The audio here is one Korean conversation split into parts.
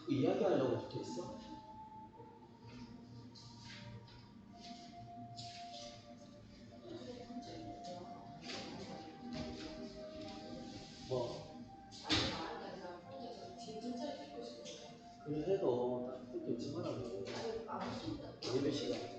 이야기하려고 붙어 있어? 뭐? 그래 해도 딱 붙어 있지 말라고. 예배 시간.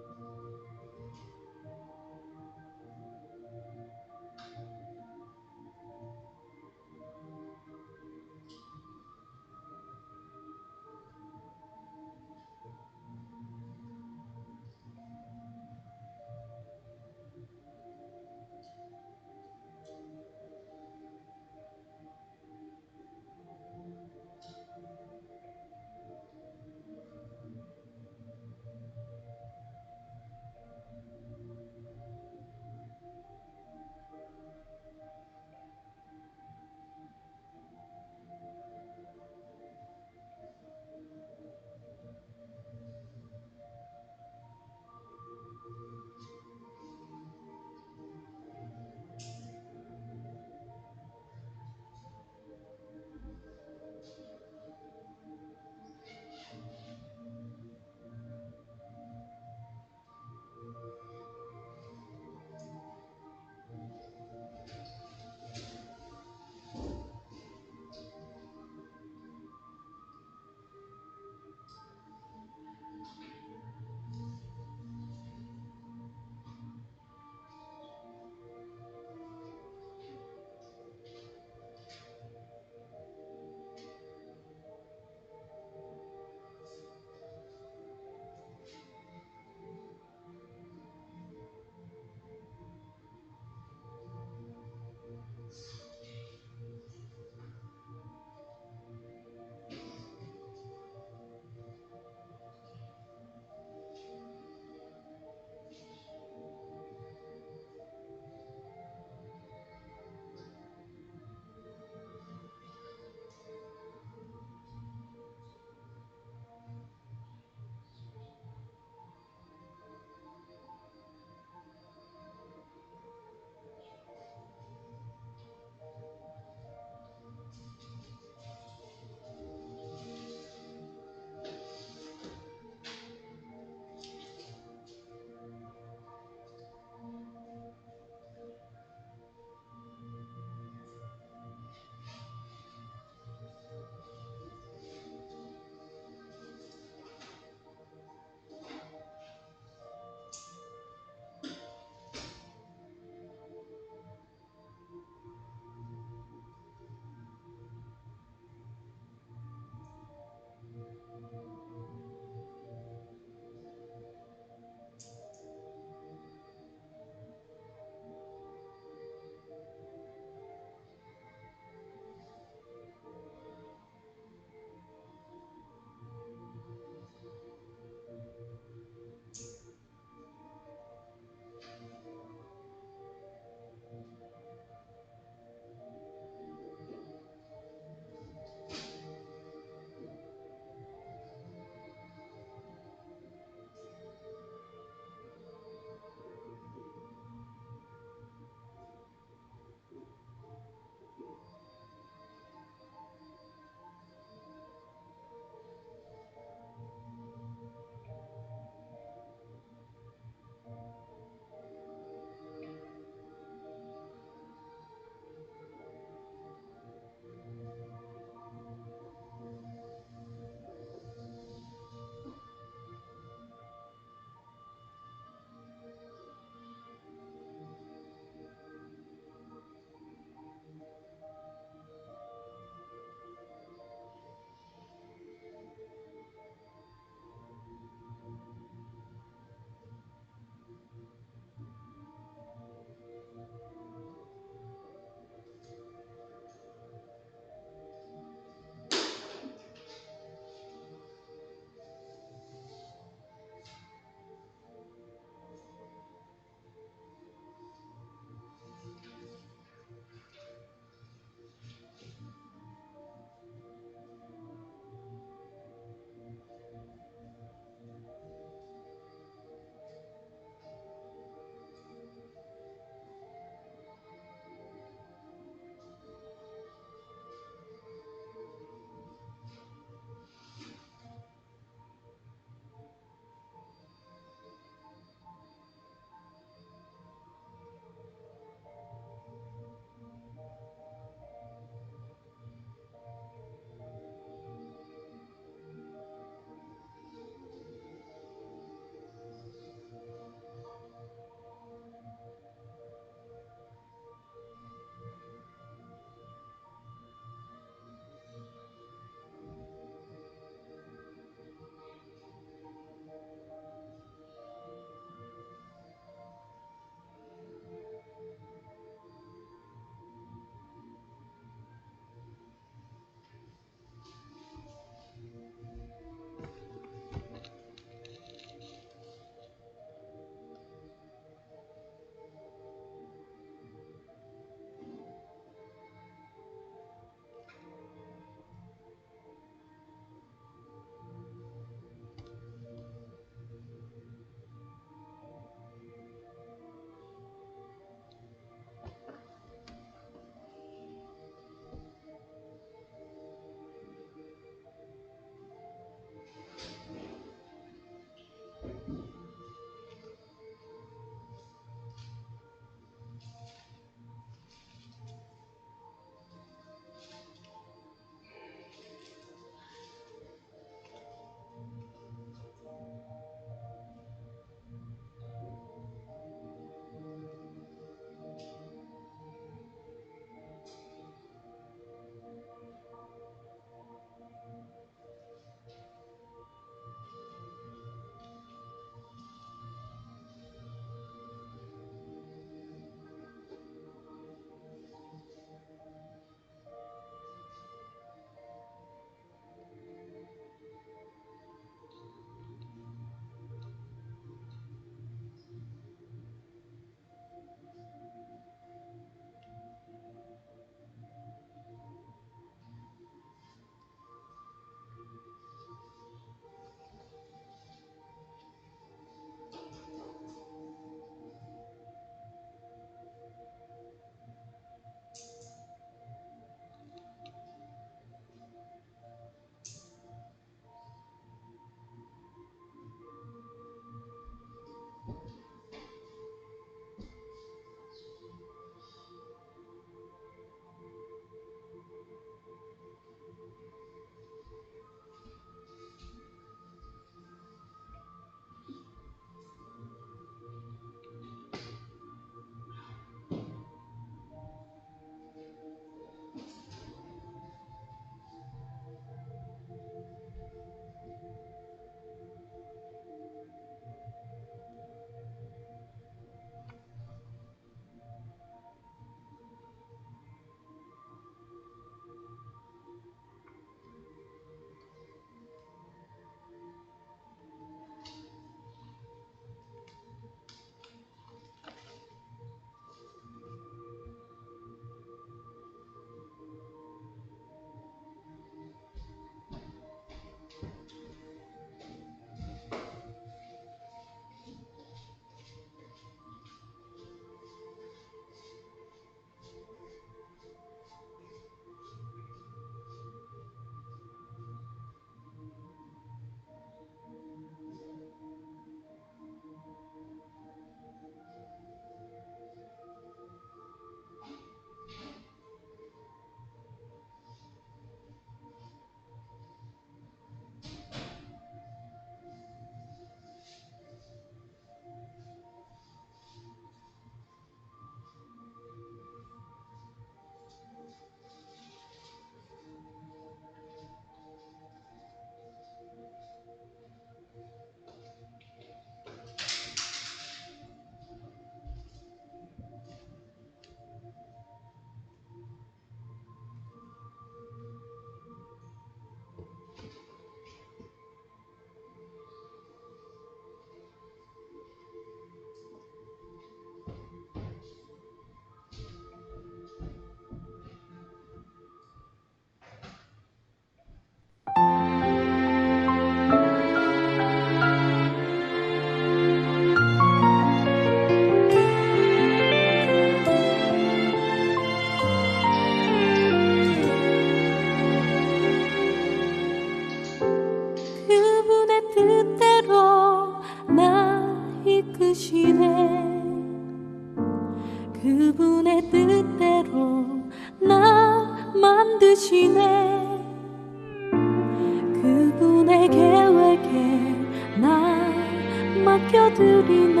맡겨드리네.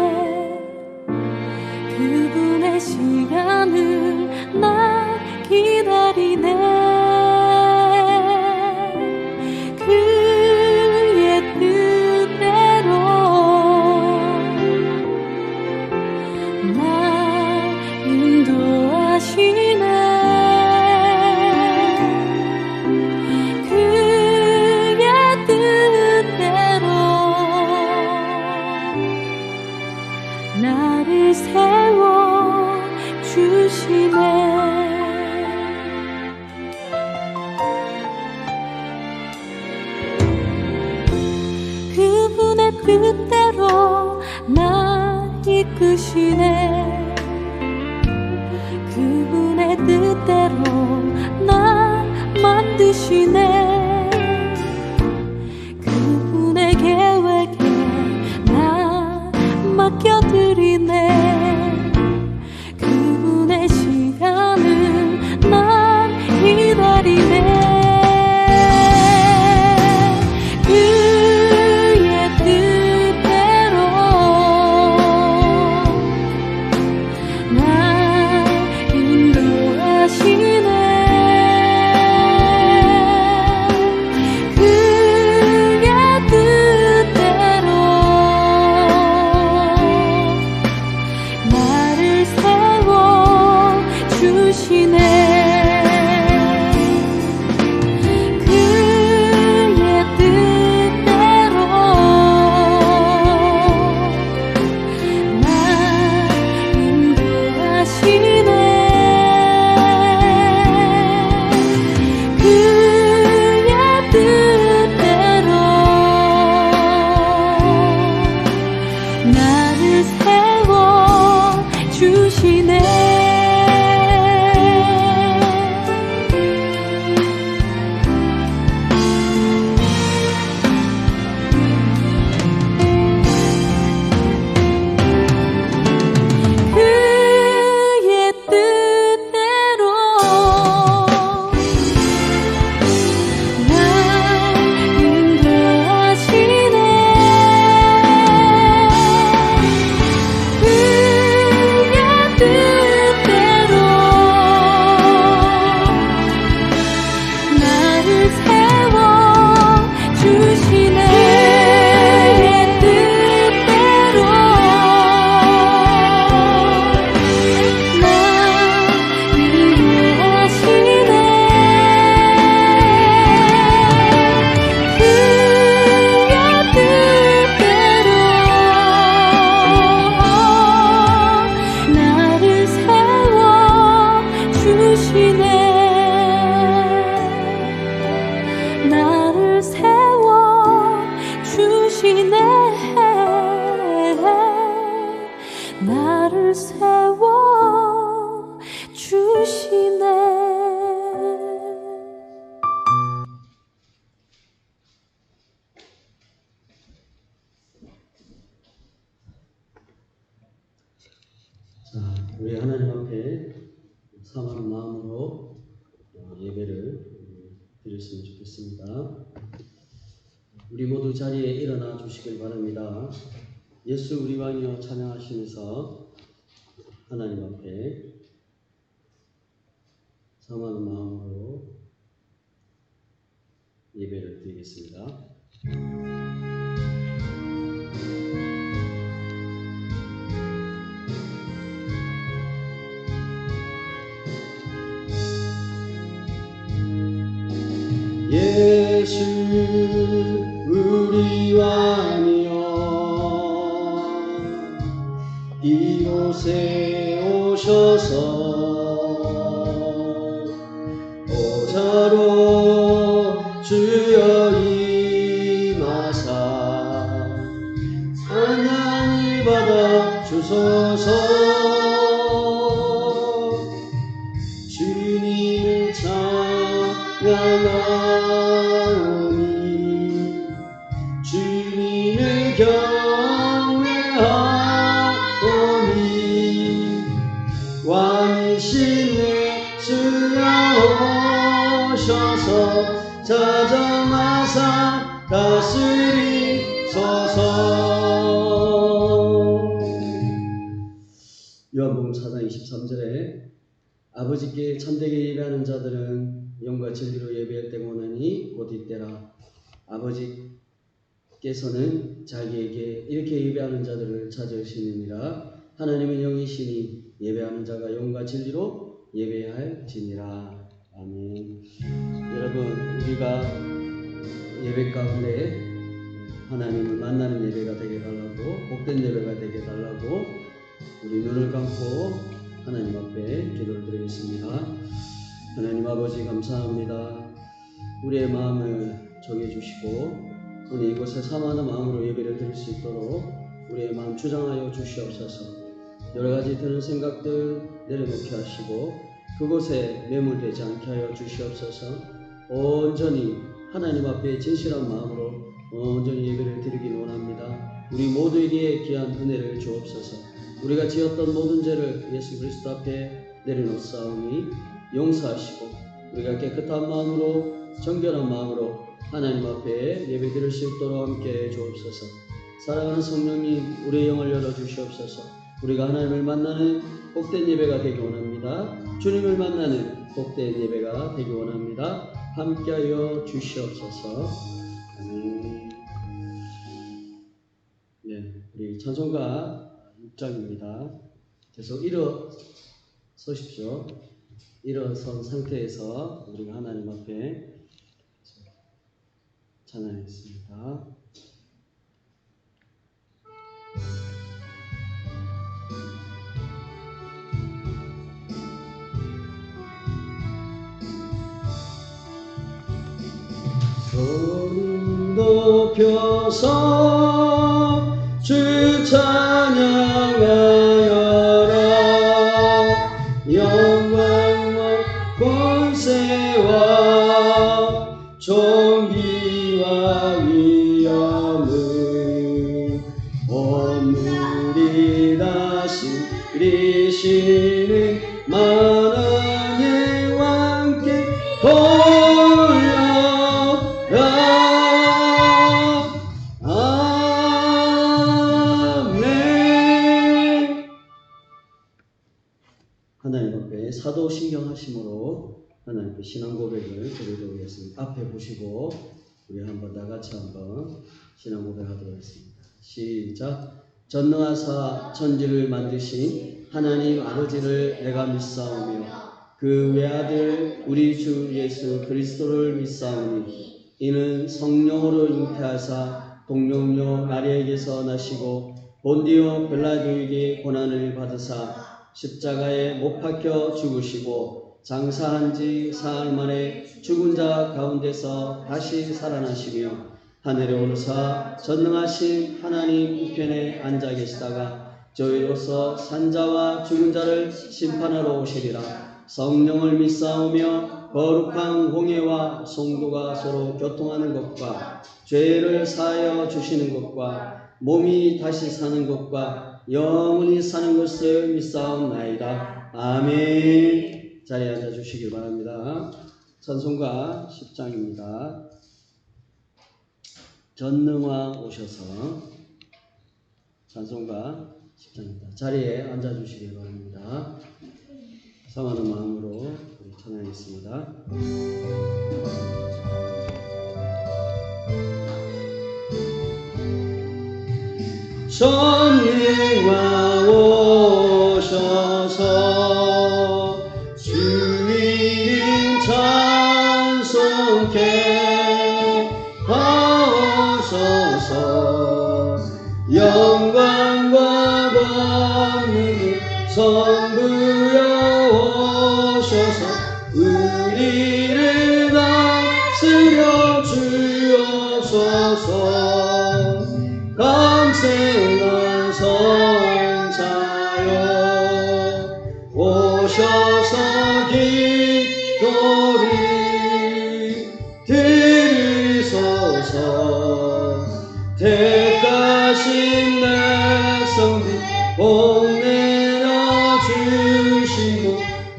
그분의 시간을 나 기다리네. 그의 뜻대로 나 인도하시네. 그의 뜻대로 나를 세워 주시네. 그분의 뜻대로 나 이끄시네. 그분의 뜻대로 나 만드시네. 그분의 계획에 나 맡겨드리네. 그분의 시간을 난 기다리네. 그의 뜻대로 나 인도하시네. 그의 뜻대로 나를 세워 주시네. 그의 뜻대로 나 인도하시네. 그의 뜻대로 나를 세워 주시네. 그의 뜻대로 날 인도하시네. 그의 뜻대로 나를 세워 주시네. 그의 뜻대로 나 인도하시네. 그의 뜻대로 나를 세워 주시네. 나를 세워 주시네. 나를 세워 주시네. 자, 우리 하나님 앞에 사모하는 마음으로 예배를 드렸으면 좋겠습니다. 우리 모두 자리에 일어나 주시길 바랍니다. 예수 우리 왕이여 찬양하시면서 하나님 앞에 사모하는 마음으로 예배를 드리겠습니다. 예수 우리 왕이여 이곳에 오셔서 보좌로 주여 임하사 찬양을 받아 주소서. 주님을 찬양하오니 주님을 경배하오니 왕이신 예수여 오셔서 찾아나사 다스리소서. 23절에 아버지께 참되게 예배하는 자들은 영과 진리로 예배할 때가 오나니 곧 이때라. 아버지께서는 자기에게 이렇게 예배하는 자들을 찾으시느니라. 하나님은 영이시니 예배하는 자가 영과 진리로 예배해야 할지니라. 아멘. 여러분, 우리가 예배 가운데 하나님을 만나는 예배가 되게 달라고, 복된 예배가 되게 달라고 우리 눈을 감고 하나님 앞에 기도를 드리겠습니다. 하나님 아버지 감사합니다. 우리의 마음을 정해주시고 오늘 이곳에 사모하는 마음으로 예배를 드릴 수 있도록 우리의 마음 주장하여 주시옵소서. 여러가지 드는 생각들 내려놓게 하시고 그곳에 매몰되지 않게 하여 주시옵소서. 온전히 하나님 앞에 진실한 마음으로 온전히 예배를 드리길 원합니다. 우리 모두에게 귀한 은혜를 주옵소서. 우리가 지었던 모든 죄를 예수 그리스도 앞에 내려놓사오니 용서하시고 우리가 깨끗한 마음으로 정결한 마음으로 하나님 앞에 예배 드릴 수 있도록 함께 주옵소서. 사랑하는 성령님, 우리의 영을 열어주시옵소서. 우리가 하나님을 만나는 복된 예배가 되기 원합니다. 주님을 만나는 복된 예배가 되기 원합니다. 함께하여 주시옵소서. 아멘. 네, 우리 찬송가 6장입니다. 계속 일어서십시오. 일어선 상태에서 우리가 하나님 앞에 찬양했습니다. 손 높여서 주 찬양하여라. 영광과 권세와 존귀와 위엄을 오늘이 다스리시는 만왕의 왕께 하나님 앞에 사도신경하심으로 하나님께 신앙 고백을 드리도록 하겠습니다. 앞에 보시고 우리 한번 다 같이 한번 신앙 고백하도록 하겠습니다. 시작. 전능하사 천지를 만드신 하나님 아버지를 내가 믿사오며 그 외아들 우리 주 예수 그리스도를 믿사오니 이는 성령으로 잉태하사 동정녀 마리아에게서 나시고 본디오 빌라도에게 고난을 받으사 십자가에 못 박혀 죽으시고 장사한 지 사흘 만에 죽은 자 가운데서 다시 살아나시며 하늘에 오르사 전능하신 하나님 우편에 앉아 계시다가 저희로서 산자와 죽은 자를 심판하러 오시리라. 성령을 믿사오며 거룩한 공예와 성도가 서로 교통하는 것과 죄를 사하여 주시는 것과 몸이 다시 사는 것과 영원히 사는 것을 믿사옵나이다. 아멘. 자리에 앉아 주시길 바랍니다. 찬송가 10장입니다. 전능왕 오셔서 찬송가 10장입니다. 자리에 앉아 주시길 바랍니다. 사모하는 마음으로 우리 찬양했습니다. 전능왕 오셔서 주 이름 찬송케 하옵소서. 영광과 권능이 선부여 오셔서 우리를 다스려 주옵소서. 감생한 성자여 오셔서 기도를 들으소서. 택하신 백성들 복내려 주시고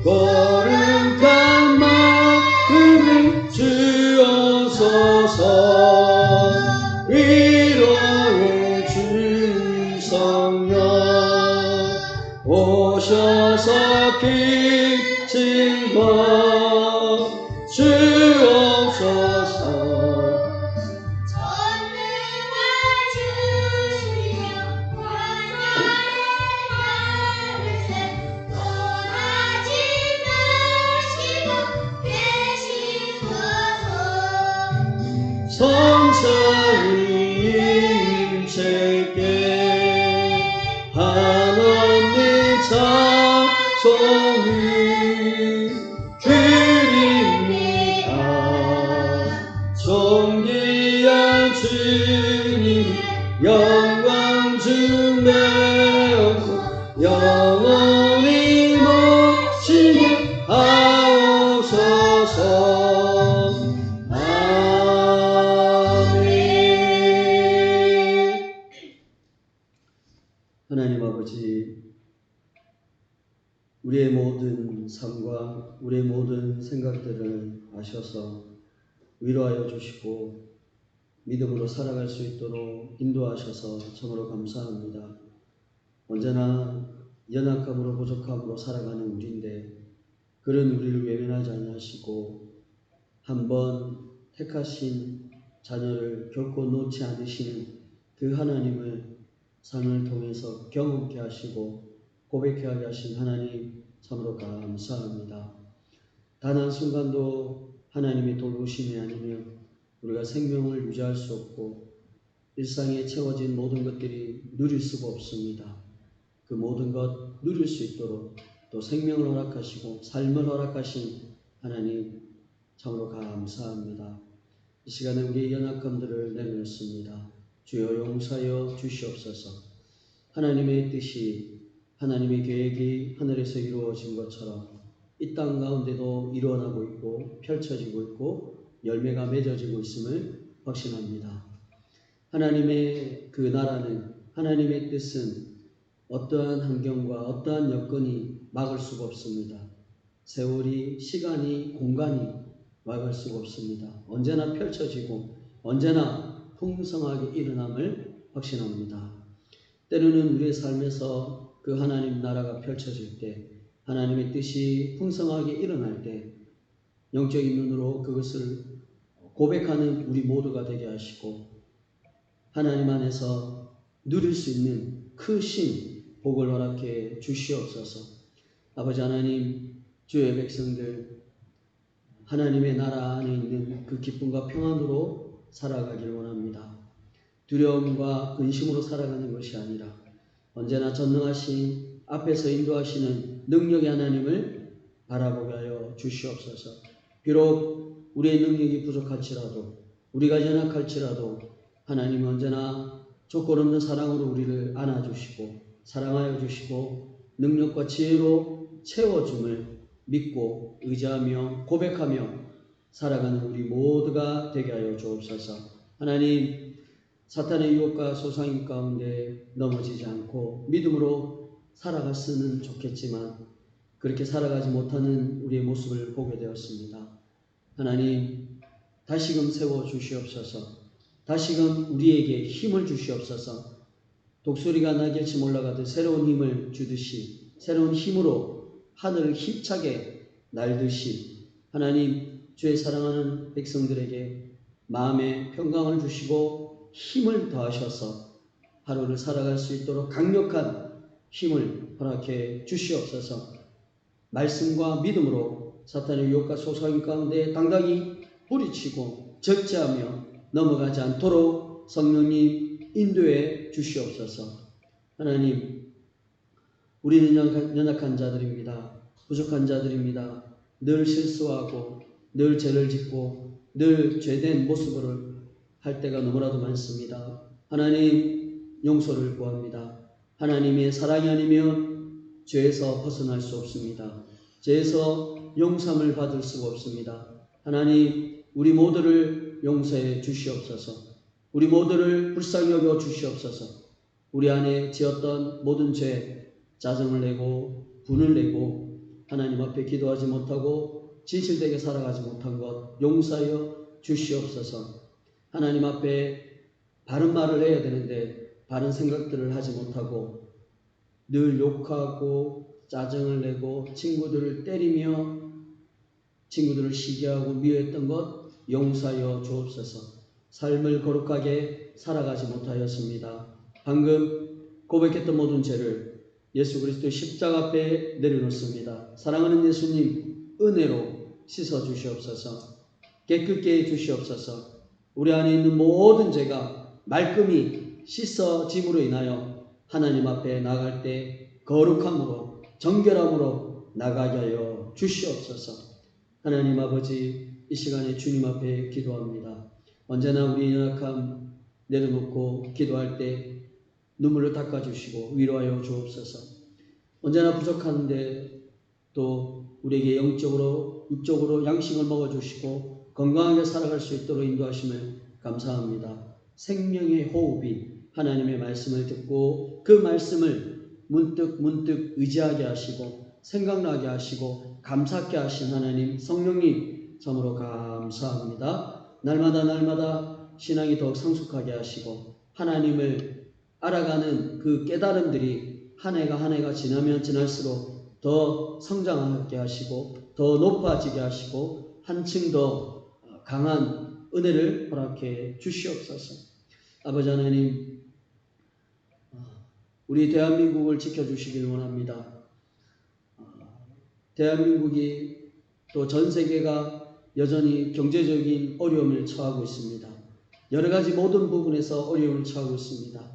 거룩한 마음을 주옵소서. 위로의 주 성령 오셔서 증거 주옵소서. 성찬이 임체께 하나님 찬송을 드립니다. 존귀한 주님 영광 주매 영원히 모시게 하옵소서. 하나님 아버지, 우리의 모든 삶과 우리의 모든 생각들을 아셔서 위로하여 주시고 믿음으로 살아갈 수 있도록 인도하셔서 참으로 감사합니다. 언제나 연약함으로 부족함으로 살아가는 우리인데 그런 우리를 외면하지 아니하시고 한번 택하신 자녀를 결코 놓지 않으시는 그 하나님을 삶을 통해서 경험케 하시고 고백케 하게 하신 하나님 참으로 감사합니다. 단 한순간도 하나님의 돌보심이 아니면 우리가 생명을 유지할 수 없고 일상에 채워진 모든 것들이 누릴 수가 없습니다. 그 모든 것 누릴 수 있도록 또 생명을 허락하시고 삶을 허락하신 하나님 참으로 감사합니다. 이 시간에 우리의 연약함들을 내려놓습니다. 주여 용서하여 주시옵소서. 하나님의 뜻이 하나님의 계획이 하늘에서 이루어진 것처럼 이 땅 가운데도 일어나고 있고 펼쳐지고 있고 열매가 맺어지고 있음을 확신합니다. 하나님의 그 나라는 하나님의 뜻은 어떠한 환경과 어떠한 여건이 막을 수가 없습니다. 세월이 시간이 공간이 막을 수가 없습니다. 언제나 펼쳐지고 언제나 풍성하게 일어남을 확신합니다. 때로는 우리의 삶에서 그 하나님 나라가 펼쳐질 때 하나님의 뜻이 풍성하게 일어날 때 영적인 눈으로 그것을 고백하는 우리 모두가 되게 하시고 하나님 안에서 누릴 수 있는 크신 복을 허락해 주시옵소서. 아버지 하나님, 주의 백성들 하나님의 나라 안에 있는 그 기쁨과 평안으로 살아가길 원합니다. 두려움과 근심으로 살아가는 것이 아니라 언제나 전능하신 앞에서 인도하시는 능력의 하나님을 바라보게 하여 주시옵소서. 비록 우리의 능력이 부족할지라도 우리가 연약할지라도 하나님은 언제나 조건 없는 사랑으로 우리를 안아주시고 사랑하여 주시고 능력과 지혜로 채워줌을 믿고 의지하며 고백하며 살아가는 우리 모두가 되게 하여 주옵소서. 하나님, 사탄의 유혹과 소상인 가운데 넘어지지 않고 믿음으로 살아갔으면 좋겠지만 그렇게 살아가지 못하는 우리의 모습을 보게 되었습니다. 하나님, 다시금 세워주시옵소서. 다시금 우리에게 힘을 주시옵소서. 독수리가 날개치 올라가듯 새로운 힘을 주듯이 새로운 힘으로 하늘을 힘차게 날듯이 하나님, 주의 사랑하는 백성들에게 마음의 평강을 주시고 힘을 더하셔서 하루를 살아갈 수 있도록 강력한 힘을 허락해 주시옵소서. 말씀과 믿음으로 사탄의 유혹과 소상인 가운데 당당히 뿌리치고 절제하며 넘어가지 않도록 성령님 인도해 주시옵소서. 하나님, 우리는 연약한 자들입니다. 부족한 자들입니다. 늘 실수하고 늘 죄를 짓고 늘 죄된 모습을 할 때가 너무나도 많습니다. 하나님, 용서를 구합니다. 하나님의 사랑이 아니면 죄에서 벗어날 수 없습니다. 죄에서 용서함을 받을 수가 없습니다. 하나님, 우리 모두를 용서해 주시옵소서. 우리 모두를 불쌍히 여겨 주시옵소서. 우리 안에 지었던 모든 죄, 짜증을 내고 분을 내고 하나님 앞에 기도하지 못하고 진실되게 살아가지 못한 것 용서하여 주시옵소서. 하나님 앞에 바른 말을 해야 되는데 바른 생각들을 하지 못하고 늘 욕하고 짜증을 내고 친구들을 때리며 친구들을 시기하고 미워했던 것 용서하여 주옵소서. 삶을 거룩하게 살아가지 못하였습니다. 방금 고백했던 모든 죄를 예수 그리스도의 십자가 앞에 내려놓습니다. 사랑하는 예수님, 은혜로 씻어 주시옵소서. 깨끗게 해 주시옵소서. 우리 안에 있는 모든 죄가 말끔히 씻어짐으로 인하여 하나님 앞에 나갈 때 거룩함으로 정결함으로 나가게 하여 주시옵소서. 하나님 아버지, 이 시간에 주님 앞에 기도합니다. 언제나 우리 연약함 내려놓고 기도할 때 눈물을 닦아주시고 위로하여 주옵소서. 언제나 부족한데 또 우리에게 영적으로 육적으로 양식을 먹어주시고 건강하게 살아갈 수 있도록 인도하심을 감사합니다. 생명의 호흡이 하나님의 말씀을 듣고 그 말씀을 문득 의지하게 하시고 생각나게 하시고 감사하게 하신 하나님 성령님 참으로 감사합니다. 날마다 신앙이 더욱 성숙하게 하시고 하나님을 알아가는 그 깨달음들이 한 해가 지나면 지날수록 더 성장하게 하시고 더 높아지게 하시고 한층 더 강한 은혜를 허락해 주시옵소서. 아버지 하나님, 우리 대한민국을 지켜주시길 원합니다. 대한민국이 또 전 세계가 여전히 경제적인 어려움을 처하고 있습니다. 여러 가지 모든 부분에서 어려움을 처하고 있습니다.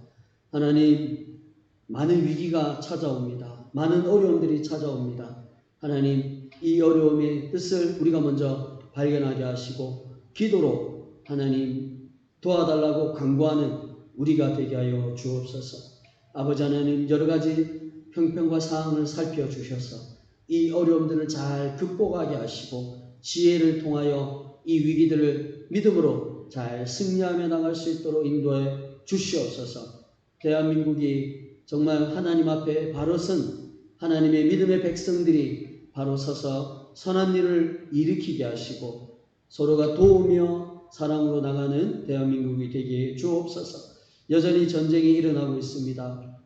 하나님, 많은 위기가 찾아옵니다. 많은 어려움들이 찾아옵니다. 하나님, 이 어려움의 뜻을 우리가 먼저 발견하게 하시고 기도로 하나님 도와달라고 간구하는 우리가 되게 하여 주옵소서. 아버지 하나님, 여러 가지 형편과 상황을 살펴주셔서 이 어려움들을 잘 극복하게 하시고 지혜를 통하여 이 위기들을 믿음으로 잘 승리하며 나갈 수 있도록 인도해 주시옵소서. 대한민국이 정말 하나님 앞에 바로 선 하나님의 믿음의 백성들이 바로 서서 선한 일을 일으키게 하시고 서로가 도우며 사랑으로 나가는 대한민국이 되게 주옵소서. 여전히 전쟁이 일어나고 있습니다.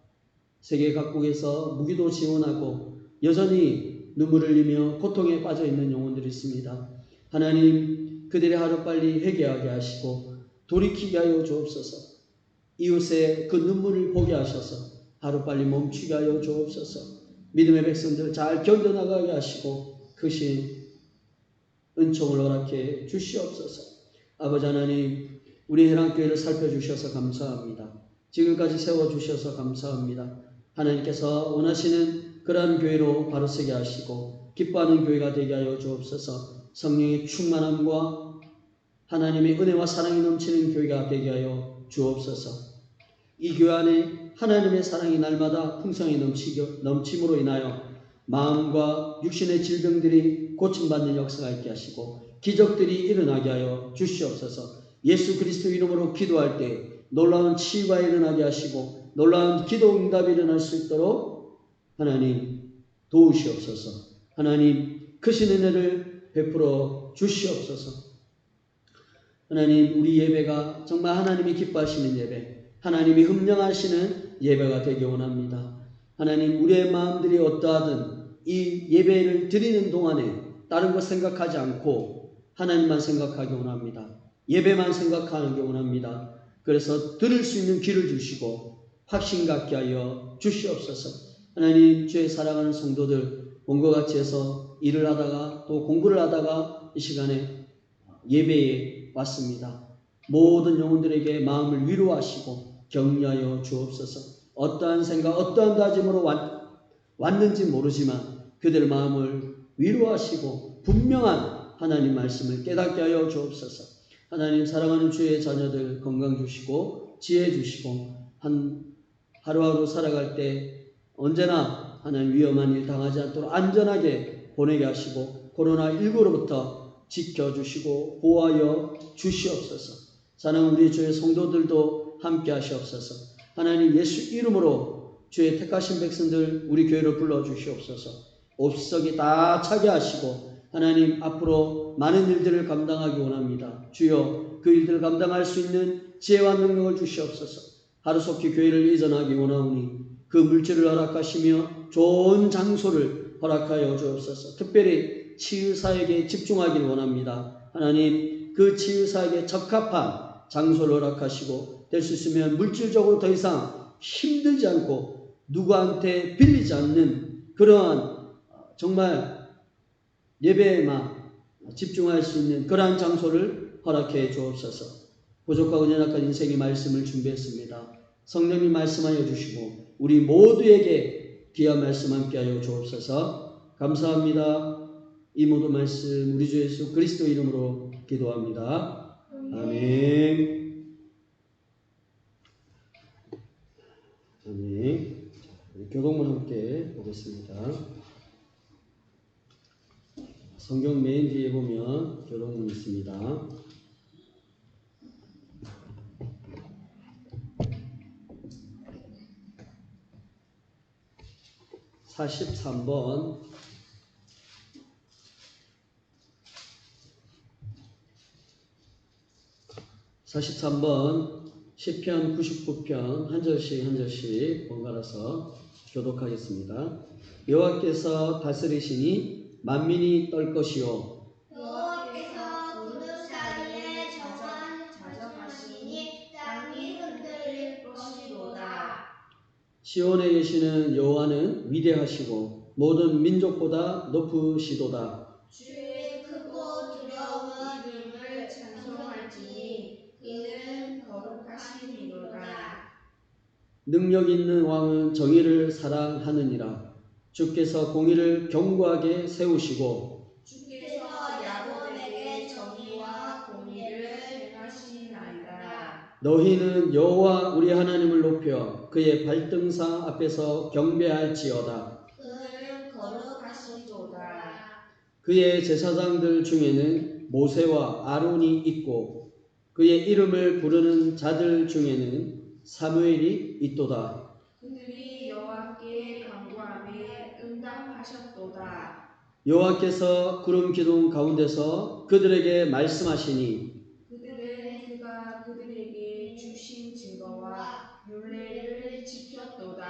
세계 각국에서 무기도 지원하고 여전히 눈물을 흘리며 고통에 빠져 있는 영혼들이 있습니다. 하나님, 그들의 하루빨리 회개하게 하시고 돌이키게 하여 주옵소서. 이웃의 그 눈물을 보게 하셔서 하루빨리 멈추게 하여 주옵소서. 믿음의 백성들 잘 견뎌나가게 하시고 크신 은총을 허락해 주시옵소서. 아버지 하나님, 우리 해랑교회를 살펴주셔서 감사합니다. 지금까지 세워주셔서 감사합니다. 하나님께서 원하시는 그러한 교회로 바로 서게 하시고 기뻐하는 교회가 되게 하여 주옵소서. 성령의 충만함과 하나님의 은혜와 사랑이 넘치는 교회가 되게 하여 주옵소서. 이 교회 안에 하나님의 사랑이 날마다 풍성히 넘침으로 인하여 마음과 육신의 질병들이 고침받는 역사가 있게 하시고 기적들이 일어나게 하여 주시옵소서. 예수 그리스도 이름으로 기도할 때 놀라운 치유가 일어나게 하시고 놀라운 기도 응답이 일어날 수 있도록 하나님 도우시옵소서. 하나님 크신 은혜를 베풀어 주시옵소서. 하나님, 우리 예배가 정말 하나님이 기뻐하시는 예배, 하나님이 흠령하시는 예배가 되기 원합니다. 하나님, 우리의 마음들이 어떠하든 이 예배를 드리는 동안에 다른 것 생각하지 않고 하나님만 생각하기 원합니다. 예배만 생각하기 원합니다. 그래서 들을 수 있는 귀를 주시고 확신 갖게 하여 주시옵소서. 하나님, 주의 사랑하는 성도들 본것 같이 해서 일을 하다가 또 공부를 하다가 이 시간에 예배에 왔습니다. 모든 영혼들에게 마음을 위로하시고 격려하여 주옵소서. 어떠한 생각, 어떠한 다짐으로 왔는지 모르지만 그들 마음을 위로하시고 분명한 하나님 말씀을 깨닫게 하여 주옵소서. 하나님, 사랑하는 주의 자녀들 건강 주시고 지혜 주시고 하루하루 살아갈 때 언제나 하나님 위험한 일 당하지 않도록 안전하게 보내게 하시고 코로나19로부터 지켜주시고 보호하여 주시옵소서. 사랑하는 우리 주의 성도들도 함께 하시옵소서. 하나님, 예수 이름으로 주의 택하신 백성들 우리 교회로 불러주시옵소서. 옵석이 다 차게 하시고 하나님 앞으로 많은 일들을 감당하기 원합니다. 주여, 그 일들을 감당할 수 있는 지혜와 능력을 주시옵소서. 하루속히 교회를 이전하기 원하오니 그 물질을 허락하시며 좋은 장소를 허락하여 주옵소서. 특별히 치유사에게 집중하길 원합니다. 하나님, 그 치유사에게 적합한 장소를 허락하시고 될 수 있으면 물질적으로 더 이상 힘들지 않고 누구한테 빌리지 않는 그러한 정말 예배에만 집중할 수 있는 그러한 장소를 허락해 주옵소서. 부족하고 연약한 인생의 말씀을 준비했습니다. 성령님 말씀하여 주시고 우리 모두에게 귀한 말씀 함께하여 주옵소서. 감사합니다. 이 모든 말씀 우리 주 예수 그리스도 이름으로 기도합니다. 아멘. 아멘. 교동문 함께 보겠습니다. 성경 맨 뒤에 보면 교동문이 있습니다. 43번 43번 시편 99편 한 절씩 번갈아서 교독하겠습니다. 여호와께서 다스리시니 만민이 떨 것이요 여호와께서 구름 사이에 자정하시니 땅이 흔들릴 것이로다. 시온에 계시는 여호와는 위대하시고 모든 민족보다 높으시도다. 주의 크고 두려운 이름을 찬송할지니 이는 거룩하심이로다. 능력 있는 왕은 정의를 사랑하느니라. 주께서 공의를 견고하게 세우시고 주께서 야곱에게 정의와 공의를 행하시나이다. 너희는 여호와 우리 하나님을 높여 그의 발등상 앞에서 경배할지어다. 그는 거룩하시도다. 그의 제사장들 중에는 모세와 아론이 있고 그의 이름을 부르는 자들 중에는 사무엘이 있도다. 그들이 여호와께 간구하매 응답하셨도다. 여호와께서 구름 기둥 가운데서 그들에게 말씀하시니 그들은 그가 그들에게 주신 증거와 율례를 지켰도다.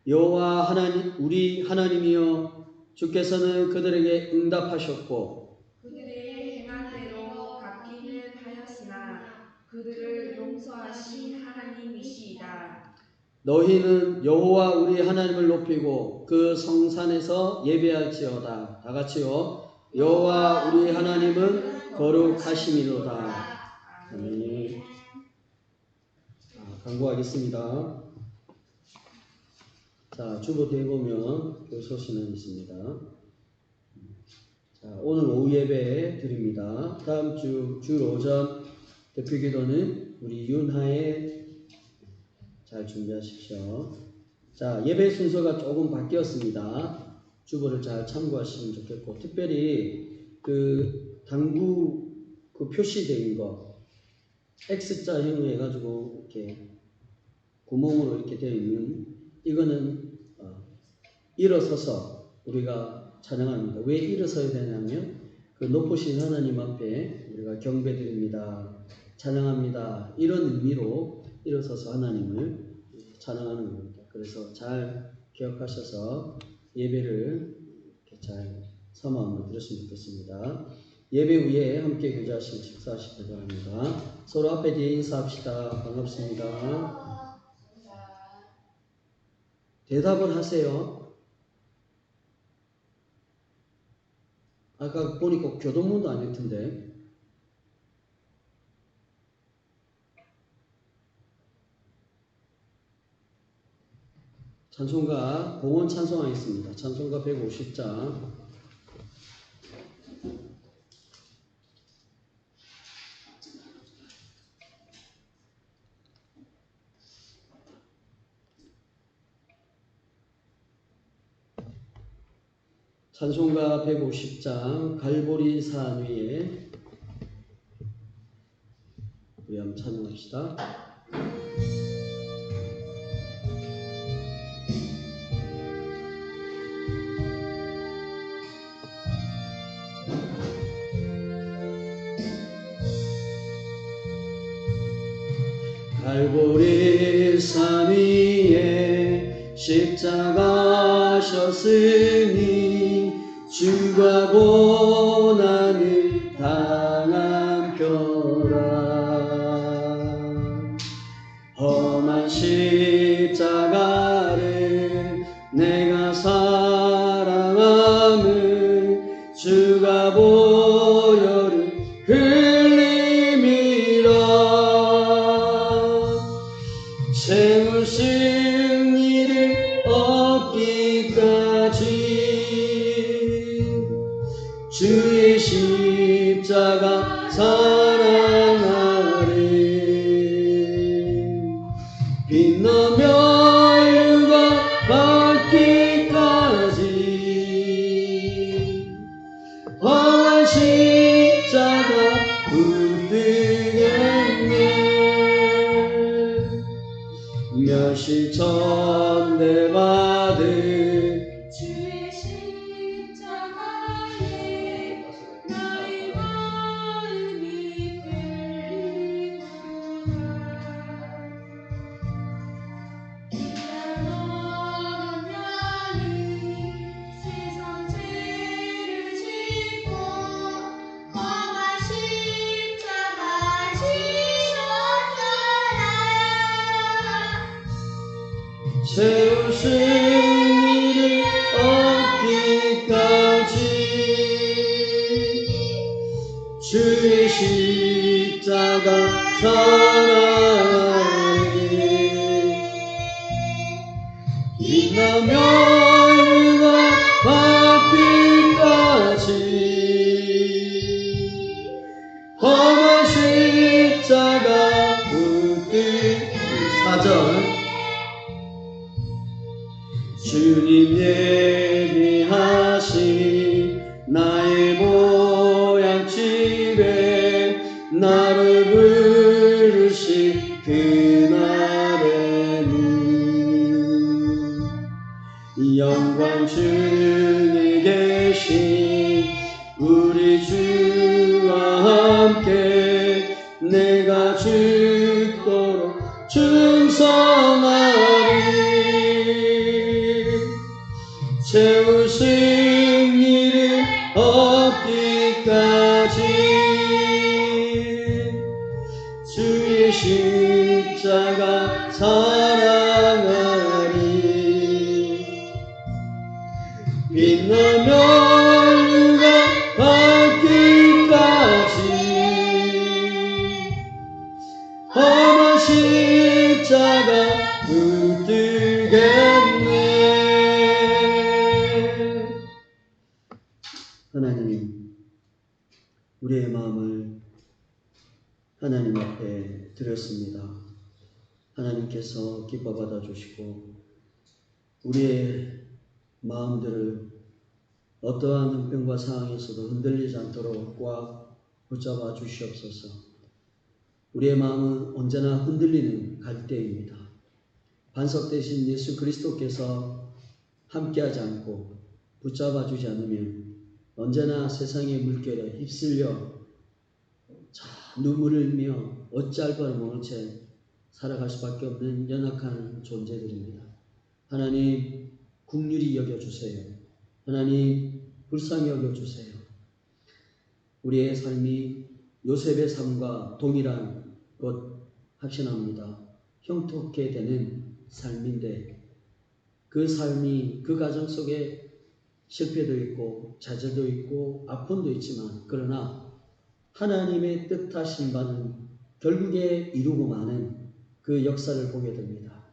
여호와 하나님 우리 하나님이여 주께서는 그들에게 응답하셨고 그들의 행한 대로 갚기는 하였으나 그들을 용서하신 하나님이시이다. 너희는 여호와 우리 하나님을 높이고 그 성산에서 예배할지어다. 다 같이요. 여호와 우리 하나님은 거룩하심이로다. 아멘. 간구하겠습니다. 자, 주보 뒤에 보면 교소신은 있습니다. 자, 오늘 오후 예배 드립니다. 다음 주 오전 대표기도는 우리 윤하에 잘 준비하십시오. 자, 예배 순서가 조금 바뀌었습니다. 주보를 잘 참고하시면 좋겠고, 특별히 그 당구 그 표시된 거 X자형으로 해가지고 이렇게 구멍으로 이렇게 되어 있는 이거는 일어서서 우리가 찬양합니다. 왜 일어서야 되냐면 그 높으신 하나님 앞에 우리가 경배드립니다. 찬양합니다. 이런 의미로 일어서서 하나님을 찬양하는 겁니다. 그래서 잘 기억하셔서 예배를 이렇게 잘 서마음으로 드렸으면 좋겠습니다. 예배 후에 함께 교제하시고 식사하시기 바랍니다. 서로 앞에 뒤에 인사합시다. 반갑습니다. 대답을 하세요. 아까 보니까 교동문도 아닐 텐데. 찬송가 봉헌 찬송하겠습니다. 찬송가 150장. 찬송가 150장 갈보리 산 위에 우리 한번 찬양합시다. 갈보리 산 위에 십자가 하셨으니 주가 고난을 당한 표라. 험한 십자가를 내가 사랑함을 주가 보혈을 흘림이라. 세울 승리를 얻기까지 주의 십자가 사랑하리. 빛나며 유가 받기까지 험한 십자가 붙들겠네. 멸시천대 받을 주의 십자가에 나의 마음이 끌리구나. 이날 어려운 날이 세상 죄를 짓고 험한 십자가 지셨잖아. 세울 승리를 얻기까지 주의 십자가 사랑하리. 빛나며 유가 받기까지 험한 십자가 붙들. 4절 주님 예비하신 나의 보양집에 나를 부르신 그날에는 영광 중에 계신 우리 주와 함께 내가 죽도록 충성하리. 세울 승리를 얻기까지 주의 십자가 사랑하리. 빛나며 유가 받기까지 험한 십자가 붙들겠네. 하나님, 우리의 마음을 하나님 앞에 드렸습니다. 하나님께서 기뻐 받아주시고 우리의 마음들을 어떠한 형편과 상황에서도 흔들리지 않도록 꽉 붙잡아 주시옵소서. 우리의 마음은 언제나 흔들리는 갈대입니다. 반석 대신 예수 그리스도께서 함께하지 않고 붙잡아 주지 않으면 언제나 세상의 물결에 휩쓸려 눈물을 흘리며 어찌할 바를 모른 채 살아갈 수밖에 없는 연약한 존재들입니다. 하나님, 긍휼히 여겨주세요. 하나님, 불쌍히 여겨주세요. 우리의 삶이 요셉의 삶과 동일한 것 확신합니다. 형통케 되는 삶인데 그 삶이 그 가정 속에 실패도 있고 좌절도 있고 아픔도 있지만 그러나 하나님의 뜻하신 바는 결국에 이루고 마는 그 역사를 보게 됩니다.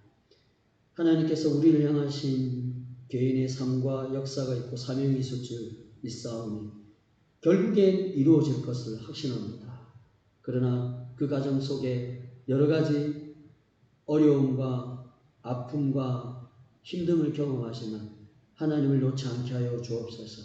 하나님께서 우리를 향하신 개인의 삶과 역사가 있고 사명이 있을 줄 믿사오니 결국엔 이루어질 것을 확신합니다. 그러나 그 과정 속에 여러 가지 어려움과 아픔과 힘듦을 경험하시면 하나님을 놓지 않게 하여 주옵소서.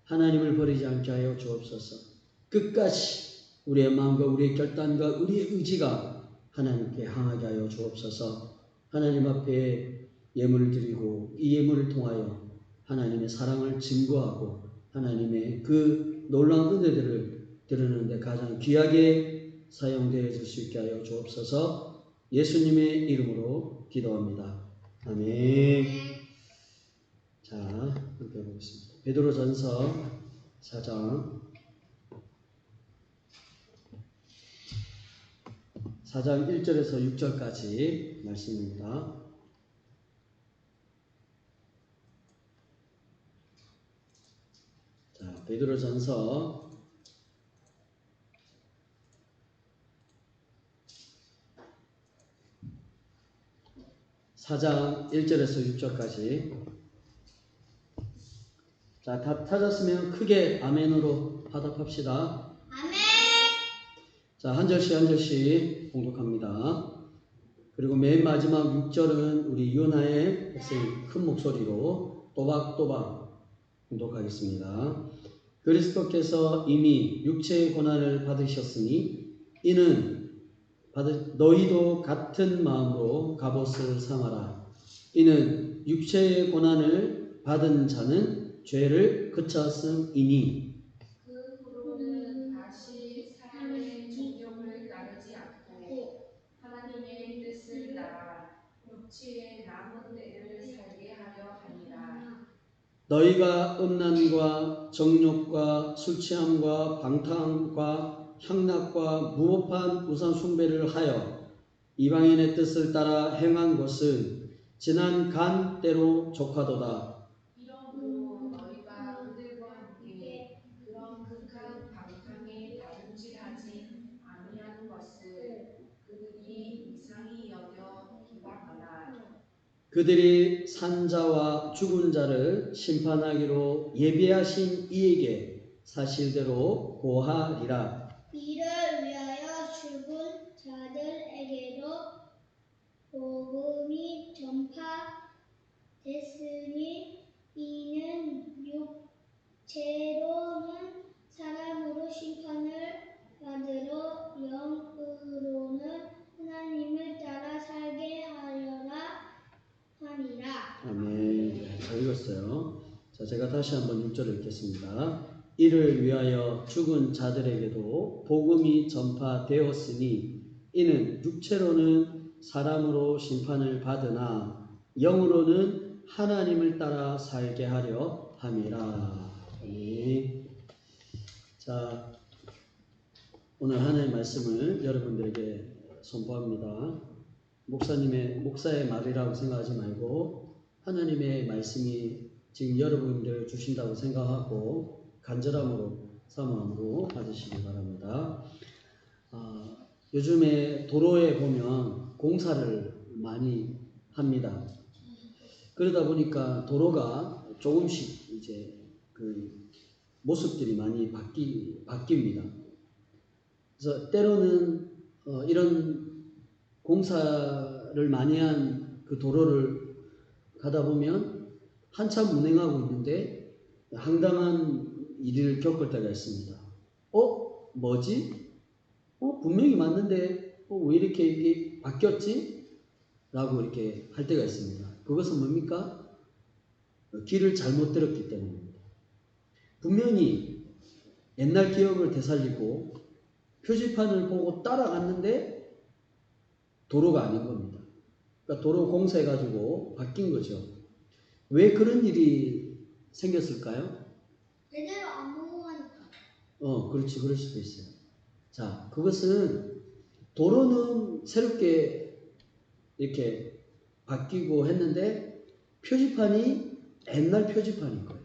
하나님을 버리지 않게 하여 주옵소서. 끝까지 우리의 마음과 우리의 결단과 우리의 의지가 하나님께 향하게 하여 주옵소서. 하나님 앞에 예물을 드리고 이 예물을 통하여 하나님의 사랑을 증거하고 하나님의 그 놀라운 은혜들을 드리는데 가장 귀하게 사용되어질 수 있게 하여 주옵소서. 예수님의 이름으로 기도합니다. 아멘. 자, 함께 보겠습니다. 베드로전서 4장 1절에서 6절까지 말씀입니다. 자, 베드로전서 4장 1절에서 6절까지. 자, 다 찾았으면 크게 아멘으로 화답합시다. 아멘. 자, 한 절씩 봉독합니다. 그리고 맨 마지막 6절은 우리 요나의 학생이 큰 목소리로 또박또박 봉독하겠습니다. 그리스도께서 이미 육체의 고난을 받으셨으니 이는 너희도 같은 마음으로 갑옷을 삼아라. 이는 육체의 고난을 받은 자는 죄를 그쳤음이니 그 후로는 다시 사람의 종교를 따르지 않고 하나님의 뜻을 따라 육체의 남은 때를 살게 하려 하니라. 너희가 음란과 정욕과 술취함과 방탕과 향락과 무법한 우상 숭배를 하여 이방인의 뜻을 따라 행한 것은 지난 간 때로 족하도다. 이러므로 너희가 그들과 함께 그런 극한 방탕에 다름질하지 아니하는 것을 그들이 이상히 여겨 비방하라. 그들이 산자와 죽은 자를 심판하기로 예비하신 이에게 사실대로 고하리라. 이를 위하여 죽은 자들에게도 복음이 전파됐으니 이는 육체로는 사람으로 심판을 받으러 영으로는 하나님을 따라 살게 하려라 하니라. 아멘. 잘 읽었어요. 자, 제가 다시 한번 6절을 읽겠습니다. 이를 위하여 죽은 자들에게도 복음이 전파되었으니 이는 육체로는 사람으로 심판을 받으나 영으로는 하나님을 따라 살게 하려 함이라. 아멘. 자, 오늘 하나님의 말씀을 여러분들에게 선포합니다. 목사의 말이라고 생각하지 말고 하나님의 말씀이 지금 여러분들 주신다고 생각하고 간절함으로 사모함으로 받으시기 바랍니다. 요즘에 도로에 보면 공사를 많이 합니다. 그러다 보니까 도로가 조금씩 이제 그 모습들이 많이 바뀝니다. 그래서 때로는 이런 공사를 많이 한 그 도로를 가다 보면 한참 운행하고 있는데 황당한 일을 겪을 때가 있습니다. 뭐지? 분명히 맞는데 왜 이렇게 이게 바뀌었지? 라고 이렇게 할 때가 있습니다. 그것은 뭡니까? 길을 잘못 들었기 때문입니다. 분명히 옛날 기억을 되살리고 표지판을 보고 따라갔는데 도로가 아닌 겁니다. 그러니까 도로 공사해가지고 바뀐 거죠. 왜 그런 일이 생겼을까요? 제대로 안 보고 가니까. 그렇지. 그럴 수도 있어요. 자, 그것은 도로는 새롭게 이렇게 바뀌고 했는데 표지판이 옛날 표지판인 거예요.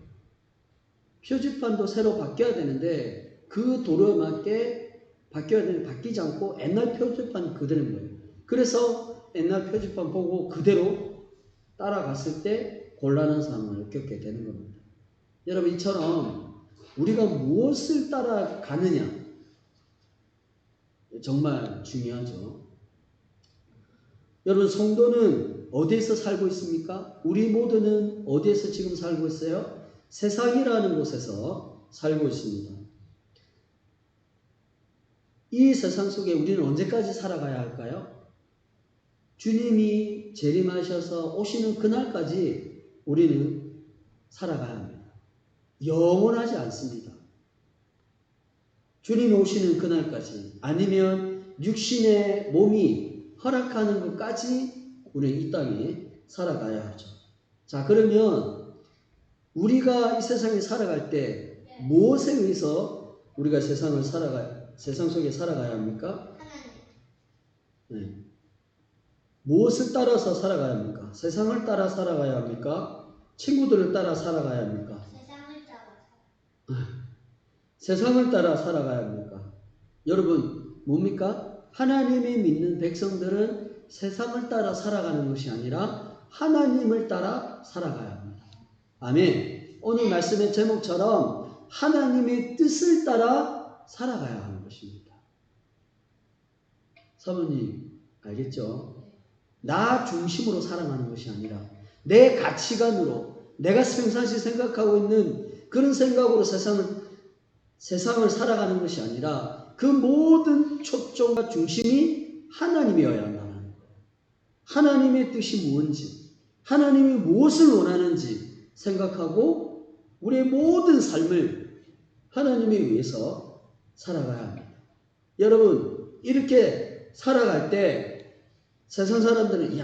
표지판도 새로 바뀌어야 되는데 그 도로에 맞게 바뀌어야 되는데 바뀌지 않고 옛날 표지판 그대로인 거예요. 그래서 옛날 표지판 보고 그대로 따라갔을 때 곤란한 상황을 겪게 되는 겁니다. 여러분, 이처럼 우리가 무엇을 따라가느냐 정말 중요하죠. 여러분, 성도는 어디에서 살고 있습니까? 우리 모두는 어디에서 지금 살고 있어요? 세상이라는 곳에서 살고 있습니다. 이 세상 속에 우리는 언제까지 살아가야 할까요? 주님이 재림하셔서 오시는 그날까지 우리는 살아가야 합니다. 영원하지 않습니다. 주님이 오시는 그날까지, 아니면 육신의 몸이 허락하는 것까지 우리는 이 땅에 살아가야 하죠. 자, 그러면 우리가 이 세상에 살아갈 때 무엇에 의해서 우리가 세상 속에 살아가야 합니까? 하나님. 네. 무엇을 따라서 살아가야 합니까? 세상을 따라 살아가야 합니까? 친구들을 따라 살아가야 합니까? 세상을 따라서. 세상을 따라 살아가야 합니까? 여러분, 뭡니까? 하나님이 믿는 백성들은 세상을 따라 살아가는 것이 아니라 하나님을 따라 살아가야 합니다. 아멘. 오늘 말씀의 제목처럼 하나님의 뜻을 따라 살아가야 하는 것입니다. 사모님, 알겠죠? 나 중심으로 살아가는 것이 아니라 내 가치관으로 내가 평상시 생각하고 있는 그런 생각으로 세상을 살아가는 것이 아니라 그 모든 초점과 중심이 하나님이어야 한다는 거예요. 하나님의 뜻이 무엇인지, 하나님이 무엇을 원하는지 생각하고 우리의 모든 삶을 하나님에 의해서 살아가야 합니다. 여러분, 이렇게 살아갈 때 세상 사람들은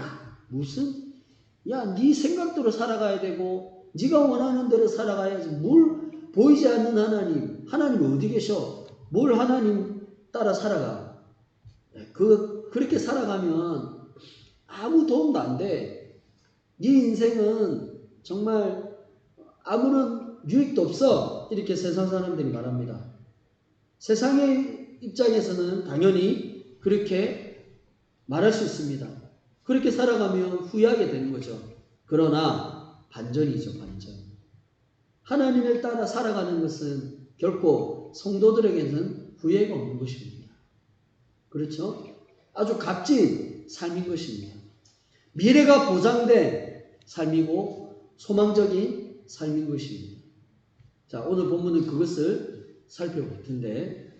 네 생각대로 살아가야 되고 네가 원하는 대로 살아가야지, 뭘 보이지 않는 하나님 어디 계셔? 뭘 하나님 따라 살아가? 그렇게 살아가면 아무 도움도 안 돼. 네 인생은 정말 아무런 유익도 없어. 이렇게 세상 사람들이 말합니다. 세상의 입장에서는 당연히 그렇게 말할 수 있습니다. 그렇게 살아가면 후회하게 되는 거죠. 그러나 반전이죠, 반전. 하나님을 따라 살아가는 것은 결코 성도들에게는 후회가 없는 것입니다. 그렇죠? 아주 값진 삶인 것입니다. 미래가 보장된 삶이고 소망적인 삶인 것입니다. 자, 오늘 본문은 그것을 살펴볼 텐데,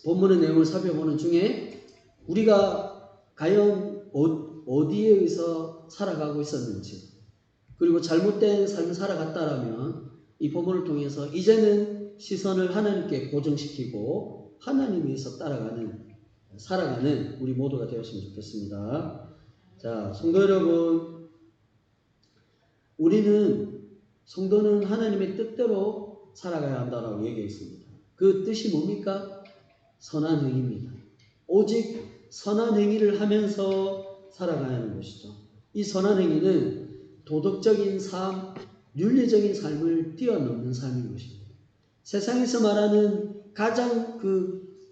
본문의 내용을 살펴보는 중에 우리가 과연 어디에 의해서 살아가고 있었는지, 그리고 잘못된 삶을 살아갔다라면 이 본문을 통해서 이제는 시선을 하나님께 고정시키고 하나님 위해서 살아가는 우리 모두가 되었으면 좋겠습니다. 자, 성도 여러분, 성도는 하나님의 뜻대로 살아가야 한다라고 얘기했습니다. 그 뜻이 뭡니까? 선한 행위입니다. 오직 선한 행위를 하면서 살아가야 하는 것이죠. 이 선한 행위는 도덕적인 삶, 윤리적인 삶을 뛰어넘는 삶인 것입니다. 세상에서 말하는 가장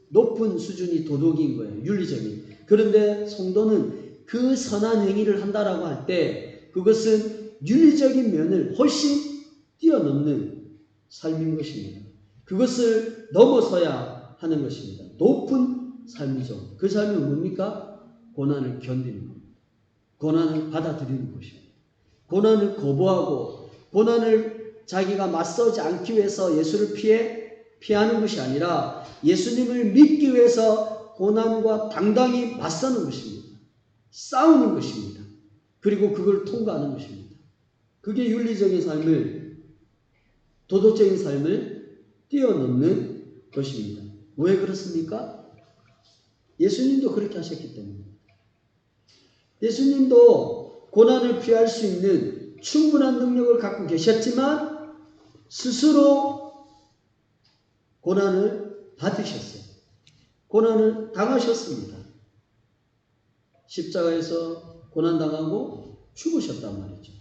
높은 수준이 도덕인 거예요. 윤리적인. 그런데 성도는 그 선한 행위를 한다라고 할 때 그것은 윤리적인 면을 훨씬 뛰어넘는 삶인 것입니다. 그것을 넘어서야 하는 것입니다. 높은 삶이죠. 그 삶이 뭡니까? 고난을 견디는 겁니다. 고난을 받아들이는 것입니다. 고난을 거부하고 고난을 자기가 맞서지 않기 위해서 예수를 피하는 것이 아니라 예수님을 믿기 위해서 고난과 당당히 맞서는 것입니다. 싸우는 것입니다. 그리고 그걸 통과하는 것입니다. 그게 윤리적인 삶을, 도덕적인 삶을 뛰어넘는 것입니다. 왜 그렇습니까? 예수님도 그렇게 하셨기 때문입니다. 예수님도 고난을 피할 수 있는 충분한 능력을 갖고 계셨지만 스스로 고난을 받으셨어요. 고난을 당하셨습니다. 십자가에서 고난당하고 죽으셨단 말이죠.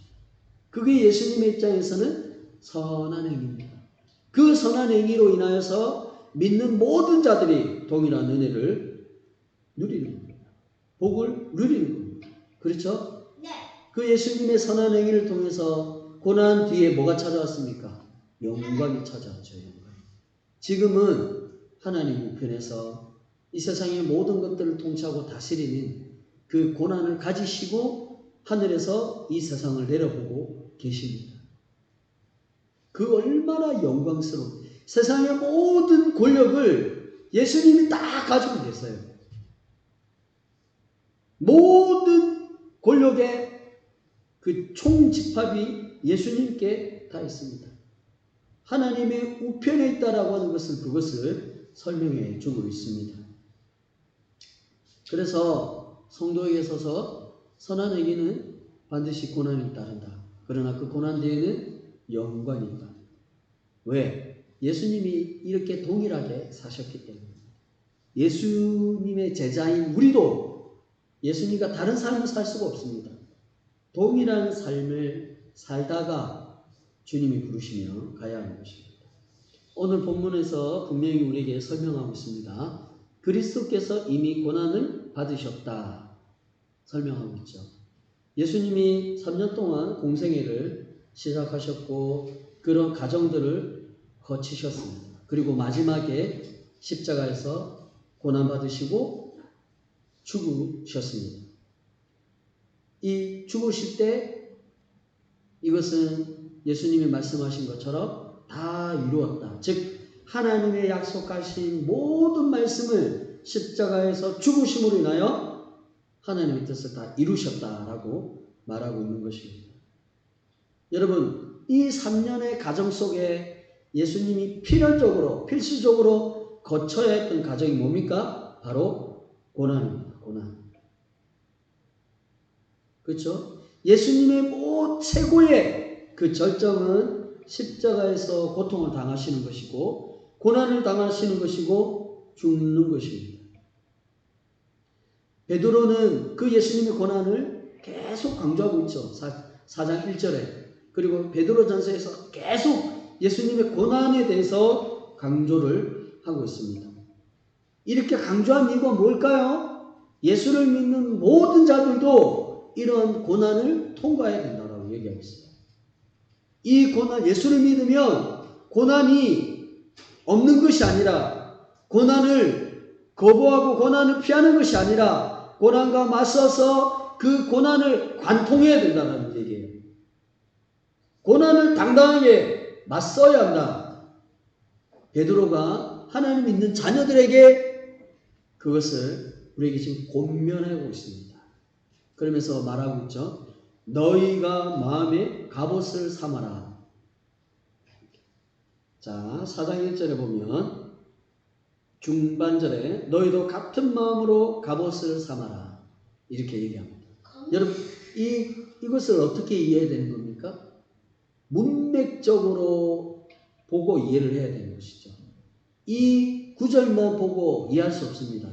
그게 예수님의 입장에서는 선한 행위입니다. 그 선한 행위로 인하여서 믿는 모든 자들이 동일한 은혜를 누리는 겁니다. 복을 누리는 겁니다. 그렇죠? 네. 그 예수님의 선한 행위를 통해서 고난 뒤에 뭐가 찾아왔습니까? 영광이 찾아왔죠. 영광. 지금은 하나님 우편에서 이 세상의 모든 것들을 통치하고 다스리는 그 고난을 가지시고 하늘에서 이 세상을 내려보고 계십니다. 그 얼마나 영광스러운, 세상의 모든 권력을 예수님이 다 가지고 계세요. 모든 권력의 그 총집합이 예수님께 다 있습니다. 하나님의 우편에 있다라고 하는 것은 그것을 설명해 주고 있습니다. 그래서 성도에게 있어서 선한 행위는 반드시 고난이 따른다. 그러나 그 고난 뒤에는 영광이다. 왜? 예수님이 이렇게 동일하게 사셨기 때문에. 예수님의 제자인 우리도 예수님과 다른 삶을 살 수가 없습니다. 동일한 삶을 살다가 주님이 부르시며 가야 하는 것입니다. 오늘 본문에서 분명히 우리에게 설명하고 있습니다. 그리스도께서 이미 고난을 받으셨다 설명하고 있죠. 예수님이 3년 동안 공생애를 시작하셨고 그런 과정들을 거치셨습니다. 그리고 마지막에 십자가에서 고난받으시고 죽으셨습니다. 이 죽으실 때 이것은 예수님이 말씀하신 것처럼 다 이루었다. 즉 하나님의 약속하신 모든 말씀을 십자가에서 죽으심으로 인하여 하나님의 뜻을 다 이루셨다라고 말하고 있는 것입니다. 여러분, 이 3년의 과정 속에 예수님이 필수적으로 거쳐야 했던 과정이 뭡니까? 바로 고난입니다. 고난. 그렇죠? 예수님의 최고의 그 절정은 십자가에서 고통을 당하시는 것이고 고난을 당하시는 것이고 죽는 것입니다. 베드로는 그 예수님의 고난을 계속 강조하고 있죠. 4장 1절에. 그리고 베드로전서에서 계속 예수님의 고난에 대해서 강조를 하고 있습니다. 이렇게 강조한 이유가 뭘까요? 예수를 믿는 모든 자들도 이런 고난을 통과해야 된다고 얘기하고 있어요. 이 고난, 예수를 믿으면 고난이 없는 것이 아니라 고난을 거부하고 고난을 피하는 것이 아니라 고난과 맞서서 그 고난을 관통해야 된다는 얘기예요. 고난을 당당하게 맞서야 한다. 베드로가 하나님 믿는 자녀들에게 그것을 우리에게 지금 권면하고 있습니다. 그러면서 말하고 있죠. 너희가 마음에 갑옷을 삼아라. 자, 4장 1절에 보면 중반절에 너희도 같은 마음으로 갑옷을 삼아라. 이렇게 얘기합니다. 여러분, 이것을 어떻게 이해해야 되는 겁니까? 문맥적으로 보고 이해를 해야 되는 것이죠. 이 구절만 보고 이해할 수 없습니다.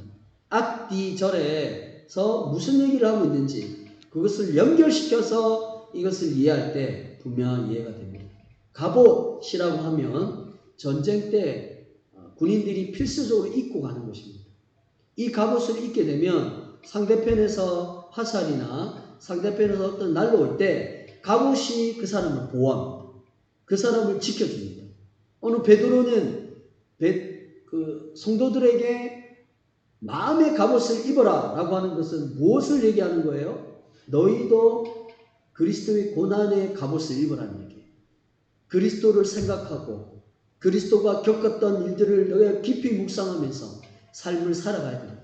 앞뒤절에서 무슨 얘기를 하고 있는지 그것을 연결시켜서 이것을 이해할 때 분명히 이해가 됩니다. 갑옷이라고 하면 전쟁 때 군인들이 필수적으로 입고 가는 것입니다. 이 갑옷을 입게 되면 상대편에서 화살이나 상대편에서 어떤 날라올 때 갑옷이 그 사람을 보호합니다. 그 사람을 지켜줍니다. 오늘 베드로는 성도들에게 마음의 갑옷을 입어라 라고 하는 것은 무엇을 얘기하는 거예요? 너희도 그리스도의 고난의 갑옷을 입으라는 얘기예요. 그리스도를 생각하고 그리스도가 겪었던 일들을 너희가 깊이 묵상하면서 삶을 살아가야 된다.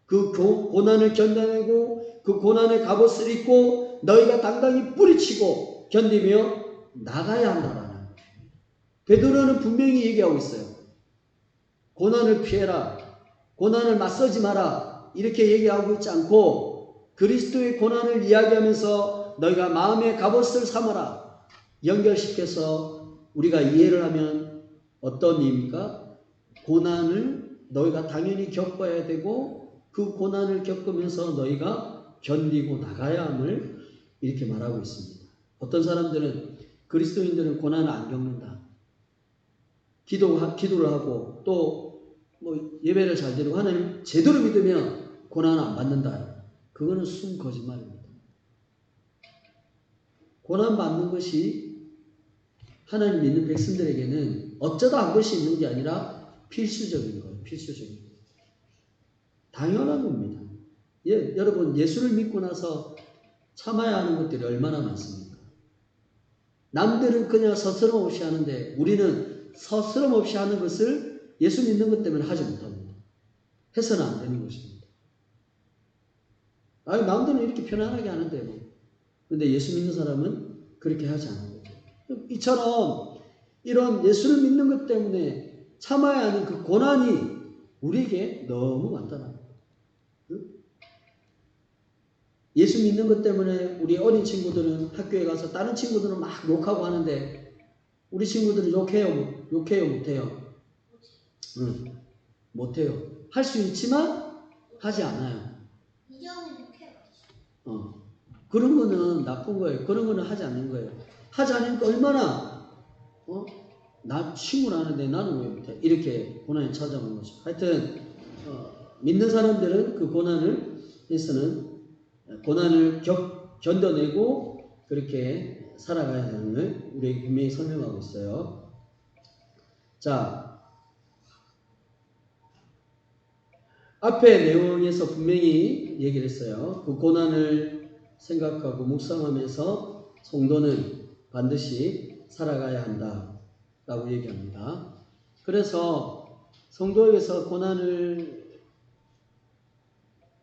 그 고난을 견뎌내고 그 고난의 갑옷을 입고 너희가 당당히 뿌리치고 견디며 나가야 한다라는 거예요. 베드로는 분명히 얘기하고 있어요. 고난을 피해라. 고난을 맞서지 마라. 이렇게 얘기하고 있지 않고 그리스도의 고난을 이야기하면서 너희가 마음의 갑옷을 삼아라. 연결시켜서 우리가 이해를 하면 어떤 의미입니까? 고난을 너희가 당연히 겪어야 되고 그 고난을 겪으면서 너희가 견디고 나가야 함을 이렇게 말하고 있습니다. 어떤 사람들은 그리스도인들은 고난을 안 겪는다. 기도를 하고 또 예배를 잘 드리고 하나님 제대로 믿으면 고난을 안 받는다. 그거는 순 거짓말입니다. 고난 받는 것이 하나님 믿는 백성들에게는 어쩌다 한 것이 있는 게 아니라 필수적인 거예요. 필수적인 거예요. 당연한 겁니다. 여러분 예수를 믿고 나서 참아야 하는 것들이 얼마나 많습니까? 남들은 그냥 서스럼 없이 하는데 우리는 서스럼 없이 하는 것을 예수 믿는 것 때문에 하지 못합니다. 해서는 안 되는 것입니다. 남들은 이렇게 편안하게 하는데 뭐. 근데 예수 믿는 사람은 그렇게 하지 않는 거죠. 이처럼 이런 예수를 믿는 것 때문에 참아야 하는 그 고난이 우리에게 너무 많다는 거예요. 예수 믿는 것 때문에 우리 어린 친구들은 학교에 가서 다른 친구들은 막 욕하고 하는데 우리 친구들은 욕해요, 못해요? 응, 못해요. 할 수 있지만 하지 않아요. 이정은 욕해요. 그런 거는 나쁜 거예요. 그런 거는 하지 않는 거예요. 하지 않으니까 얼마나 나 친구를 하는데 나는 왜 못해? 이렇게 고난이 찾아오는 거죠. 하여튼 믿는 사람들은 그 고난을 견뎌내고 그렇게 살아가야 하는 걸 우리에게 분명히 설명하고 있어요. 자, 앞에 내용에서 분명히 얘기를 했어요. 그 고난을 생각하고 묵상하면서 성도는 반드시 살아가야 한다라고 얘기합니다. 그래서 성도에게서 고난을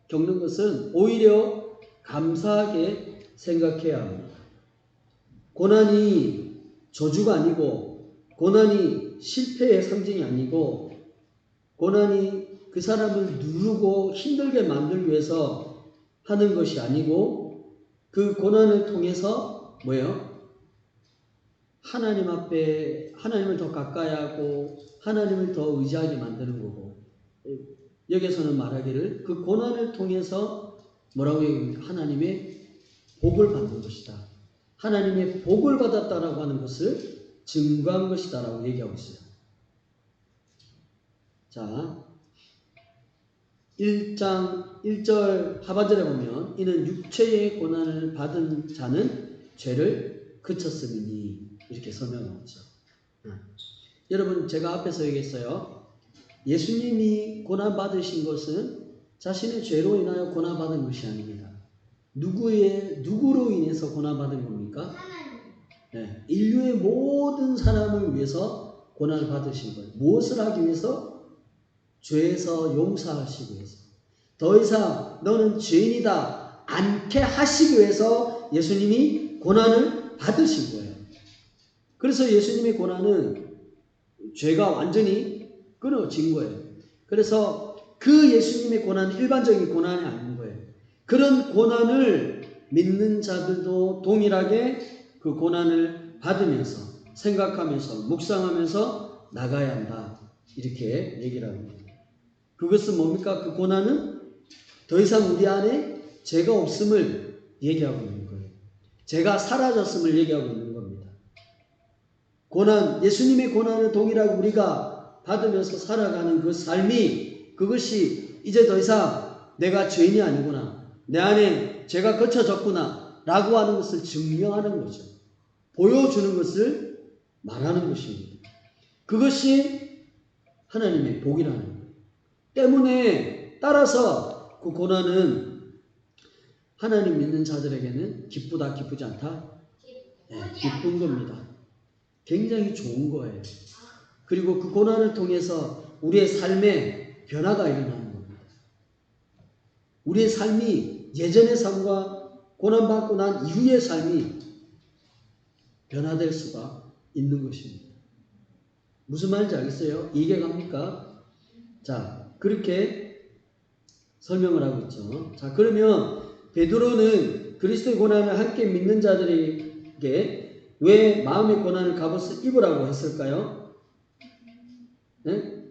겪는 것은 오히려 감사하게 생각해야 합니다. 고난이 저주가 아니고, 고난이 실패의 상징이 아니고, 고난이 그 사람을 누르고 힘들게 만들기 위해서 하는 것이 아니고, 그 고난을 통해서 뭐예요? 하나님 앞에 하나님을 더 가까이 하고 하나님을 더 의지하게 만드는 거고, 여기서는 말하기를 그 고난을 통해서 뭐라고 얘기합니까? 하나님의 복을 받는 것이다. 하나님의 복을 받았다라고 하는 것을 증거한 것이다라고 얘기하고 있어요. 자, 1장 1절 하반절에 보면 이는 육체의 고난을 받은 자는 죄를 그쳤음이니 이렇게 설명하고 있죠. 여러분, 제가 앞에서 얘기했어요. 예수님이 고난받으신 것은 자신의 죄로 인하여 고난받은 것이 아닙니다. 누구로 인해서 고난받은 겁니까? 하나님. 네, 인류의 모든 사람을 위해서 고난을 받으신 거예요. 무엇을 하기 위해서? 죄에서 용서하시기 위해서. 더 이상 너는 죄인이다 않게 하시기 위해서 예수님이 고난을 받으신 거예요. 그래서 예수님의 고난은 죄가 완전히 끊어진 거예요. 그래서 그 예수님의 고난은 일반적인 고난이 아닌 거예요. 그런 고난을 믿는 자들도 동일하게 그 고난을 받으면서 생각하면서 묵상하면서 나가야 한다. 이렇게 얘기를 합니다. 그것은 뭡니까? 그 고난은 더 이상 우리 안에 죄가 없음을 얘기하고 있는 거예요. 죄가 사라졌음을 얘기하고 있는 겁니다. 고난, 예수님의 고난을 동일하게 우리가 받으면서 살아가는 그 삶이, 그것이 이제 더 이상 내가 죄인이 아니구나, 내 안에 죄가 거쳐졌구나 라고 하는 것을 증명하는 거죠. 보여주는 것을 말하는 것입니다. 그것이 하나님의 복이라는 거예요. 때문에 따라서 그 고난은 하나님 믿는 자들에게는 기쁘다, 기쁘지 않다? 네, 기쁜 겁니다. 굉장히 좋은 거예요. 그리고 그 고난을 통해서 우리의 삶에 변화가 일어나는 겁니다. 우리의 삶이 예전의 삶과 고난받고 난 이후의 삶이 변화될 수가 있는 것입니다. 무슨 말인지 알겠어요? 이해갑니까? 자, 그렇게 설명을 하고 있죠. 자, 그러면 베드로는 그리스도의 고난을 함께 믿는 자들에게 왜 마음의 고난을 갑옷을 입으라고 했을까요? 네?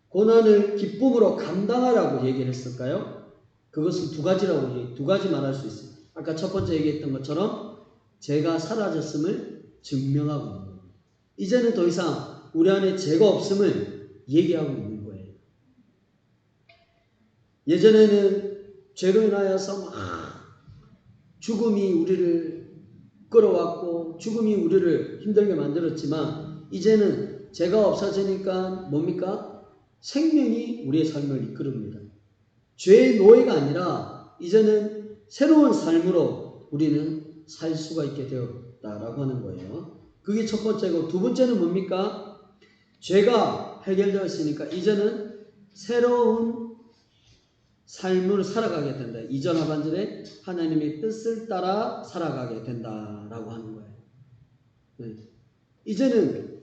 고난을 기쁨으로 감당하라고 얘기를 했을까요? 그것은 두 가지 말할 수 있어요. 아까 첫 번째 얘기했던 것처럼 죄가 사라졌음을 증명하고 있는 거예요. 이제는 더 이상 우리 안에 죄가 없음을 얘기하고 있는 거예요. 예전에는 죄로 인하여서 막 죽음이 우리를 끌어왔고 죽음이 우리를 힘들게 만들었지만 이제는 죄가 없어지니까 뭡니까? 생명이 우리의 삶을 이끌습니다. 죄의 노예가 아니라 이제는 새로운 삶으로 우리는 살 수가 있게 되었다라고 하는 거예요. 그게 첫 번째고, 두 번째는 뭡니까? 죄가 해결되었으니까 이제는 새로운 삶을 살아가게 된다. 이전 하반절에 하나님의 뜻을 따라 살아가게 된다라고 하는 거예요. 네. 이제는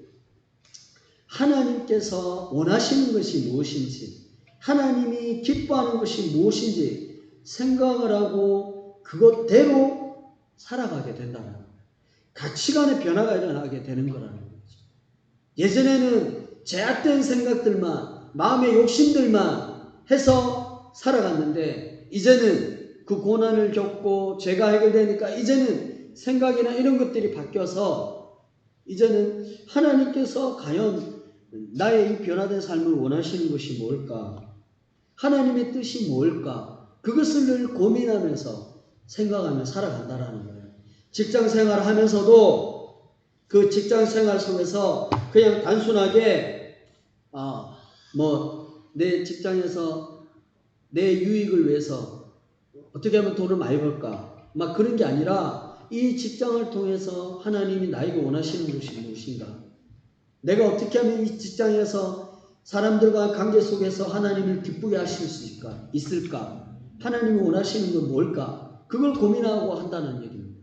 하나님께서 원하시는 것이 무엇인지, 하나님이 기뻐하는 것이 무엇인지 생각을 하고 그것대로 살아가게 된다는 거예요. 가치관의 변화가 일어나게 되는 거라는 거예요. 예전에는 제약된 생각들만, 마음의 욕심들만 해서 살아갔는데 이제는 그 고난을 겪고 죄가 해결되니까 이제는 생각이나 이런 것들이 바뀌어서 이제는 하나님께서 과연 나의 이 변화된 삶을 원하시는 것이 뭘까? 하나님의 뜻이 뭘까? 그것을 늘 고민하면서 생각하며 살아간다라는 거예요. 직장 생활을 하면서도 그 직장 생활 속에서 그냥 단순하게 내 직장에서 내 유익을 위해서 어떻게 하면 돈을 많이 벌까? 막 그런 게 아니라 이 직장을 통해서 하나님이 나에게 원하시는 것이 무엇인가? 내가 어떻게 하면 이 직장에서 사람들과 관계 속에서 하나님을 기쁘게 하실 수 있을까? 하나님이 원하시는 건 뭘까? 그걸 고민하고 한다는 얘기입니다.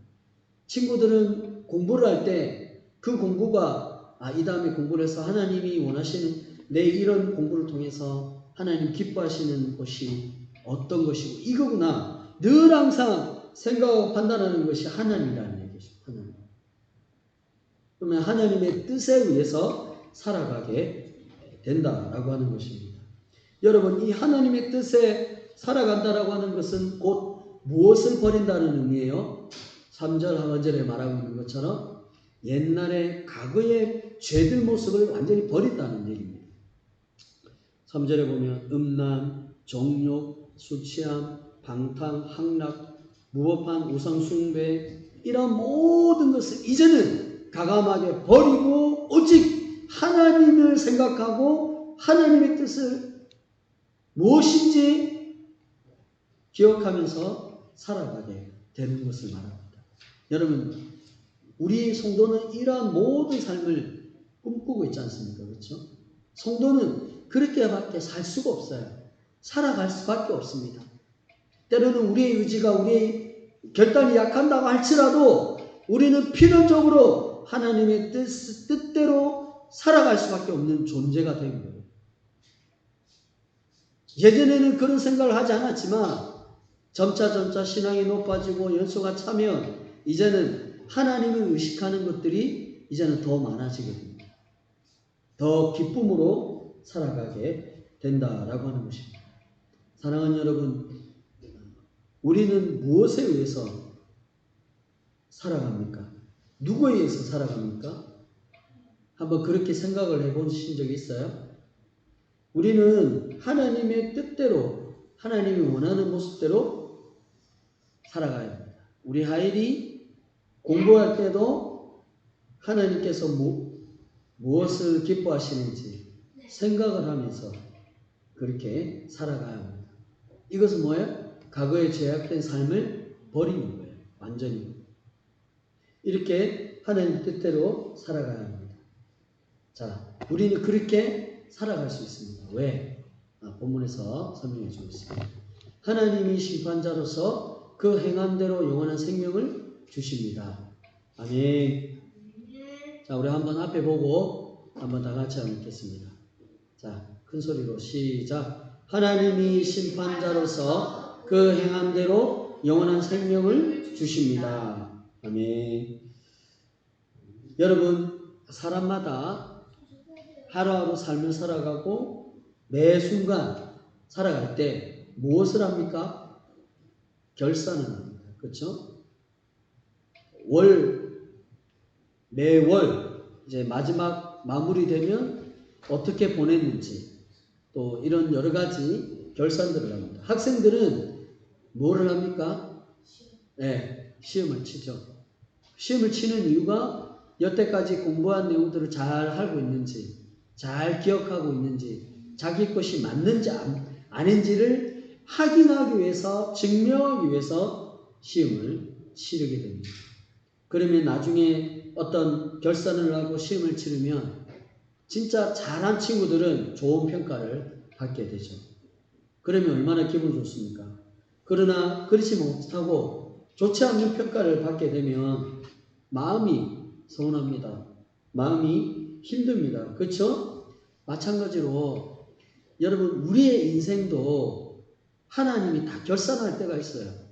친구들은 공부를 할 때 그 공부가 이 다음에 공부를 해서 하나님이 원하시는 내 이런 공부를 통해서 하나님 기뻐하시는 것이 어떤 것이고 이거구나. 늘 항상 생각하고 판단하는 것이 하나님이라는 얘기죠. 하나님. 그러면 하나님의 뜻에 의해서 살아가게 된다라고 하는 것입니다. 여러분, 이 하나님의 뜻에 살아간다라고 하는 것은 곧 무엇을 버린다는 의미예요? 3절 하반절에 말하고 있는 것처럼 옛날에 과거의 죄들 모습을 완전히 버린다는 얘기입니다. 3절에 보면 음란, 정욕, 술취함, 방탕, 향락, 무법한 우상 숭배 이런 모든 것을 이제는 과감하게 버리고 오직 하나님을 생각하고 하나님의 뜻을 무엇인지 기억하면서 살아가게 되는 것을 말합니다. 여러분, 우리 성도는 이러한 모든 삶을 꿈꾸고 있지 않습니까? 그렇죠? 성도는 그렇게밖에 살 수가 없어요. 살아갈 수밖에 없습니다. 때로는 우리의 의지가 우리의 결단이 약한다고 할지라도 우리는 필연적으로 하나님의 뜻대로 살아갈 수밖에 없는 존재가 된 거예요. 예전에는 그런 생각을 하지 않았지만 점차 신앙이 높아지고 연수가 차면 이제는 하나님을 의식하는 것들이 이제는 더 많아지게 됩니다. 더 기쁨으로 살아가게 된다라고 하는 것입니다. 사랑하는 여러분, 우리는 무엇에 의해서 살아갑니까? 누구에 의해서 살아갑니까? 한번 그렇게 생각을 해보신 적이 있어요? 우리는 하나님의 뜻대로 하나님이 원하는 모습대로 살아가야 합니다. 우리 아이들이 공부할 때도 하나님께서 무엇을 기뻐하시는지 생각을 하면서 그렇게 살아가야 합니다. 이것은 뭐예요? 과거에 죄악된 삶을 버리는 거예요. 완전히. 이렇게 하나님 뜻대로 살아가야 합니다. 자, 우리는 그렇게 살아갈 수 있습니다. 왜? 본문에서 설명해 주고 있습니다. 하나님이 심판자로서 그 행함대로 영원한 생명을 주십니다. 아멘. 자, 우리 한번 앞에 보고 한번 다 같이 한번 읽겠습니다. 자, 큰 소리로 시작. 하나님이 심판자로서 그 행함대로 영원한 생명을 주십니다. 아멘. 여러분, 사람마다 하루하루 삶을 살아가고 매 순간 살아갈 때 무엇을 합니까? 결산을 합니다. 그렇죠? 매월 이제 마지막 마무리되면 어떻게 보냈는지 또 이런 여러 가지 결산들을 합니다. 학생들은 뭐를 합니까? 네, 시험을 치죠. 시험을 치는 이유가 여태까지 공부한 내용들을 잘 알고 있는지, 잘 기억하고 있는지, 자기 것이 맞는지 아닌지를 확인하기 위해서, 증명하기 위해서 시험을 치르게 됩니다. 그러면 나중에 어떤 결산을 하고 시험을 치르면 진짜 잘한 친구들은 좋은 평가를 받게 되죠. 그러면 얼마나 기분 좋습니까? 그러나 그렇지 못하고 좋지 않은 평가를 받게 되면 마음이 서운합니다. 마음이 힘듭니다. 그렇죠? 마찬가지로 여러분, 우리의 인생도 하나님이 다 결산할 때가 있어요.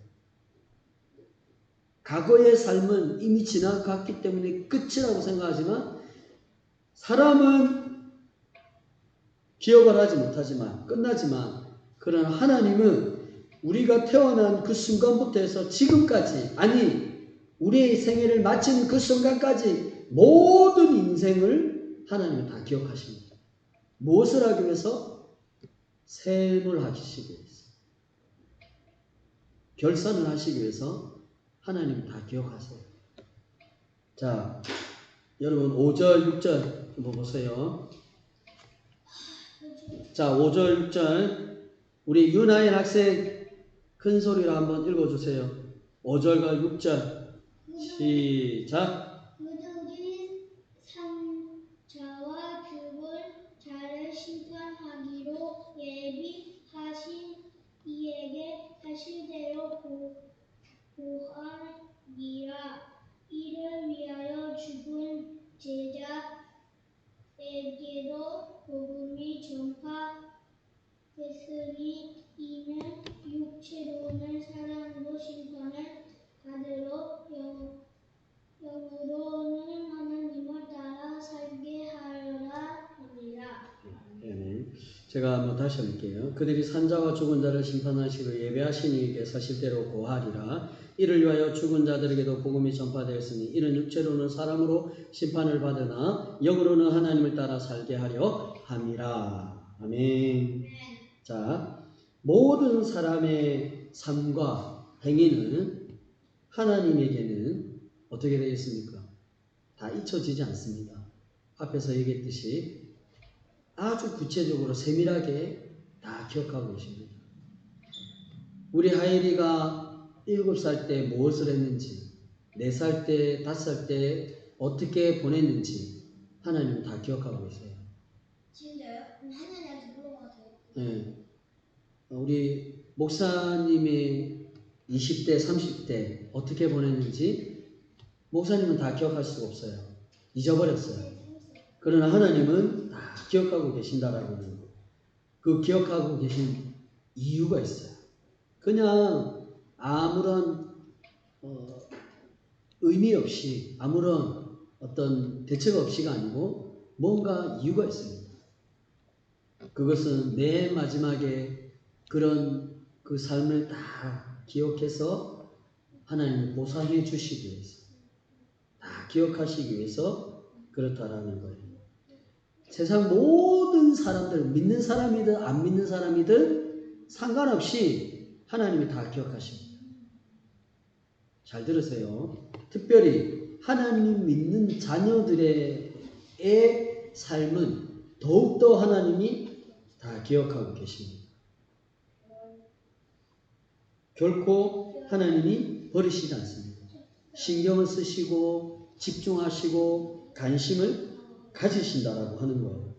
과거의 삶은 이미 지나갔기 때문에 끝이라고 생각하지만 사람은 기억을 하지 못하지만 끝나지만 그러나 하나님은 우리가 태어난 그 순간부터 해서 지금까지 아니 우리의 생애를 마치는 그 순간까지 모든 인생을 하나님은 다 기억하십니다. 무엇을 하기 위해서? 셈을 하시기 위해서. 결산을 하시기 위해서 하나님은 다 기억하세요. 자, 여러분 5절 6절 한번 보세요. 자, 5절 6절 우리 윤하인 학생 큰 소리로 한번 읽어주세요. 5절과 6절 시작. 그들이 산자와 죽은 자를 심판하기로 예비하신 이에게 사실대로 고하니라. 이를 위하여 죽은 제자에게도 복음이 전파됐으니 이는 육체로는 사람으로 심판을 받으러 영으로는 하나님을 따라 살게 하려라 합니다. 네. 제가 한번 다시 할게요. 그들이 산자와 죽은 자를 심판하시고 예배하신 이에게 사실대로 고하리라. 이를 위하여 죽은 자들에게도 복음이 전파되었으니 이는 육체로는 사람으로 심판을 받으나 영으로는 하나님을 따라 살게 하려 함이라. 아멘. 자, 모든 사람의 삶과 행위는 하나님에게는 어떻게 되겠습니까? 다 잊혀지지 않습니다. 앞에서 얘기했듯이 아주 구체적으로 세밀하게 다 기억하고 계십니다. 우리 하일이가 7살 때 무엇을 했는지, 4살 때, 5살 때 어떻게 보냈는지 하나님은 다 기억하고 계세요. 진짜요? 하나님한테 물어봐도 돼요? 네. 우리 목사님이 20대, 30대 어떻게 보냈는지 목사님은 다 기억할 수가 없어요. 잊어버렸어요. 그러나 하나님은 다 기억하고 계신다라고 하는 거. 그 기억하고 계신 이유가 있어요. 그냥 아무런 의미 없이 아무런 어떤 대책 없이가 아니고 뭔가 이유가 있습니다. 그것은 내 마지막에 그런 그 삶을 다 기억해서 하나님을 보상해 주시기 위해서 다 기억하시기 위해서 그렇다라는 거예요. 세상 모든 사람들, 믿는 사람이든 안 믿는 사람이든 상관없이 하나님이 다 기억하십니다. 잘 들으세요. 특별히 하나님 믿는 자녀들의 삶은 더욱더 하나님이 다 기억하고 계십니다. 결코 하나님이 버리시지 않습니다. 신경을 쓰시고 집중하시고 관심을 가지신다라고 하는 거예요.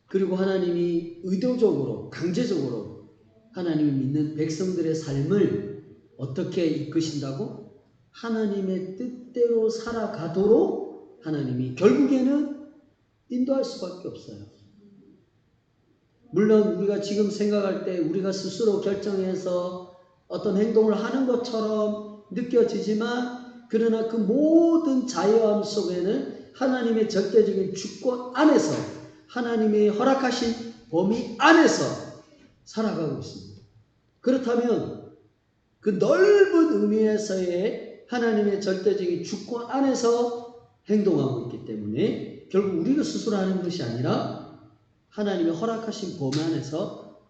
그리고 하나님이 의도적으로 강제적으로 하나님이 믿는 백성들의 삶을 어떻게 이끄신다고? 하나님의 뜻대로 살아가도록 하나님이 결국에는 인도할 수밖에 없어요. 물론 우리가 지금 생각할 때 우리가 스스로 결정해서 어떤 행동을 하는 것처럼 느껴지지만 그러나 그 모든 자유함 속에는 하나님의 절대적인 주권 안에서 하나님의 허락하신 범위 안에서 살아가고 있습니다. 그렇다면 그 넓은 의미에서의 하나님의 절대적인 주권 안에서 행동하고 있기 때문에 결국 우리가 스스로 하는 것이 아니라 하나님의 허락하신 범위 안에서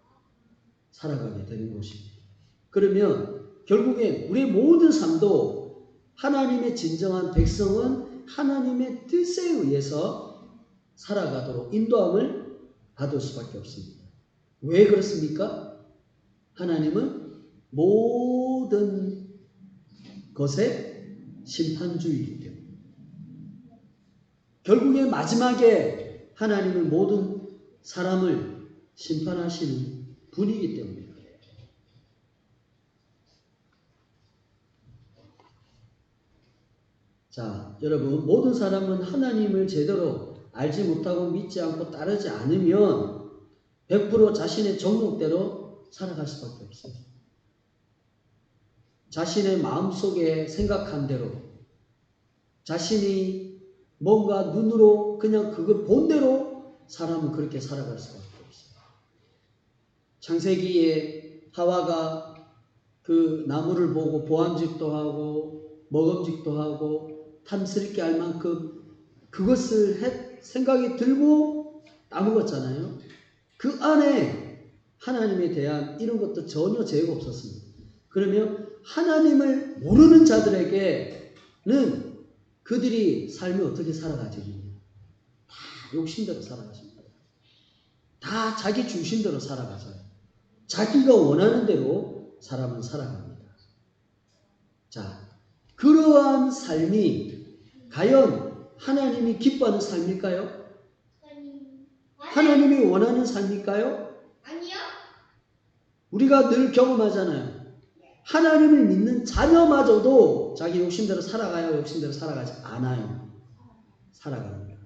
살아가게 되는 것입니다. 그러면 결국엔 우리의 모든 삶도 하나님의 진정한 백성은 하나님의 뜻에 의해서 살아가도록 인도함을 받을 수밖에 없습니다. 왜 그렇습니까? 하나님은 모든 것의 심판주이기 때문에 결국에 마지막에 하나님은 모든 사람을 심판하시는 분이기 때문입니다. 자, 여러분, 모든 사람은 하나님을 제대로 알지 못하고 믿지 않고 따르지 않으면 100% 자신의 정욕대로 살아갈 수밖에 없어요. 자신의 마음속에 생각한 대로 자신이 뭔가 눈으로 그냥 그걸 본 대로 사람은 그렇게 살아갈 수밖에 없어요. 창세기에 하와가 그 나무를 보고 보암직도 하고 먹음직도 하고 탐스럽게 알 만큼 그것을 생각이 들고 따먹었잖아요. 그 안에 하나님에 대한 이런 것도 전혀 죄가 없었습니다. 그러면 하나님을 모르는 자들에게는 그들이 삶을 어떻게 살아가지? 다 욕심대로 살아가십니다. 다 자기 중심대로 살아가서요. 자기가 원하는 대로 사람은 살아갑니다. 자, 그러한 삶이 과연 하나님이 기뻐하는 삶일까요? 하나님이 원하는 삶일까요? 아니요. 우리가 늘 경험하잖아요. 하나님을 믿는 자녀마저도 자기 욕심대로 살아가요? 욕심대로 살아가지 않아요? 살아갑니다.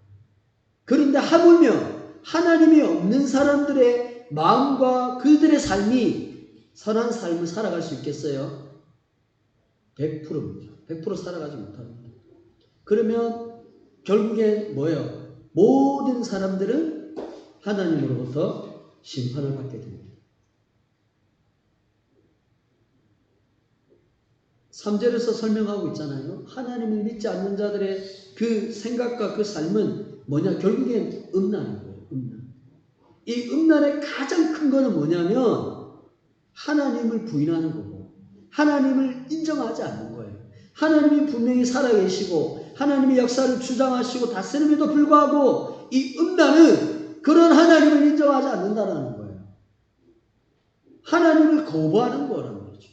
그런데 하물며 하나님이 없는 사람들의 마음과 그들의 삶이 선한 삶을 살아갈 수 있겠어요? 100%입니다. 100% 살아가지 못합니다. 그러면 결국엔 뭐예요? 모든 사람들은 하나님으로부터 심판을 받게 됩니다. 3절에서 설명하고 있잖아요. 하나님을 믿지 않는 자들의 그 생각과 그 삶은 뭐냐? 결국엔 음란인 거예요. 음란. 이 음란의 가장 큰 거는 뭐냐면 하나님을 부인하는 거고 하나님을 인정하지 않는 거예요. 하나님이 분명히 살아계시고 하나님의 역사를 주장하시고 다스림에도 불구하고 이 음란은 그런 하나님을 인정하지 않는다는 거예요. 하나님을 거부하는 거라는 거죠.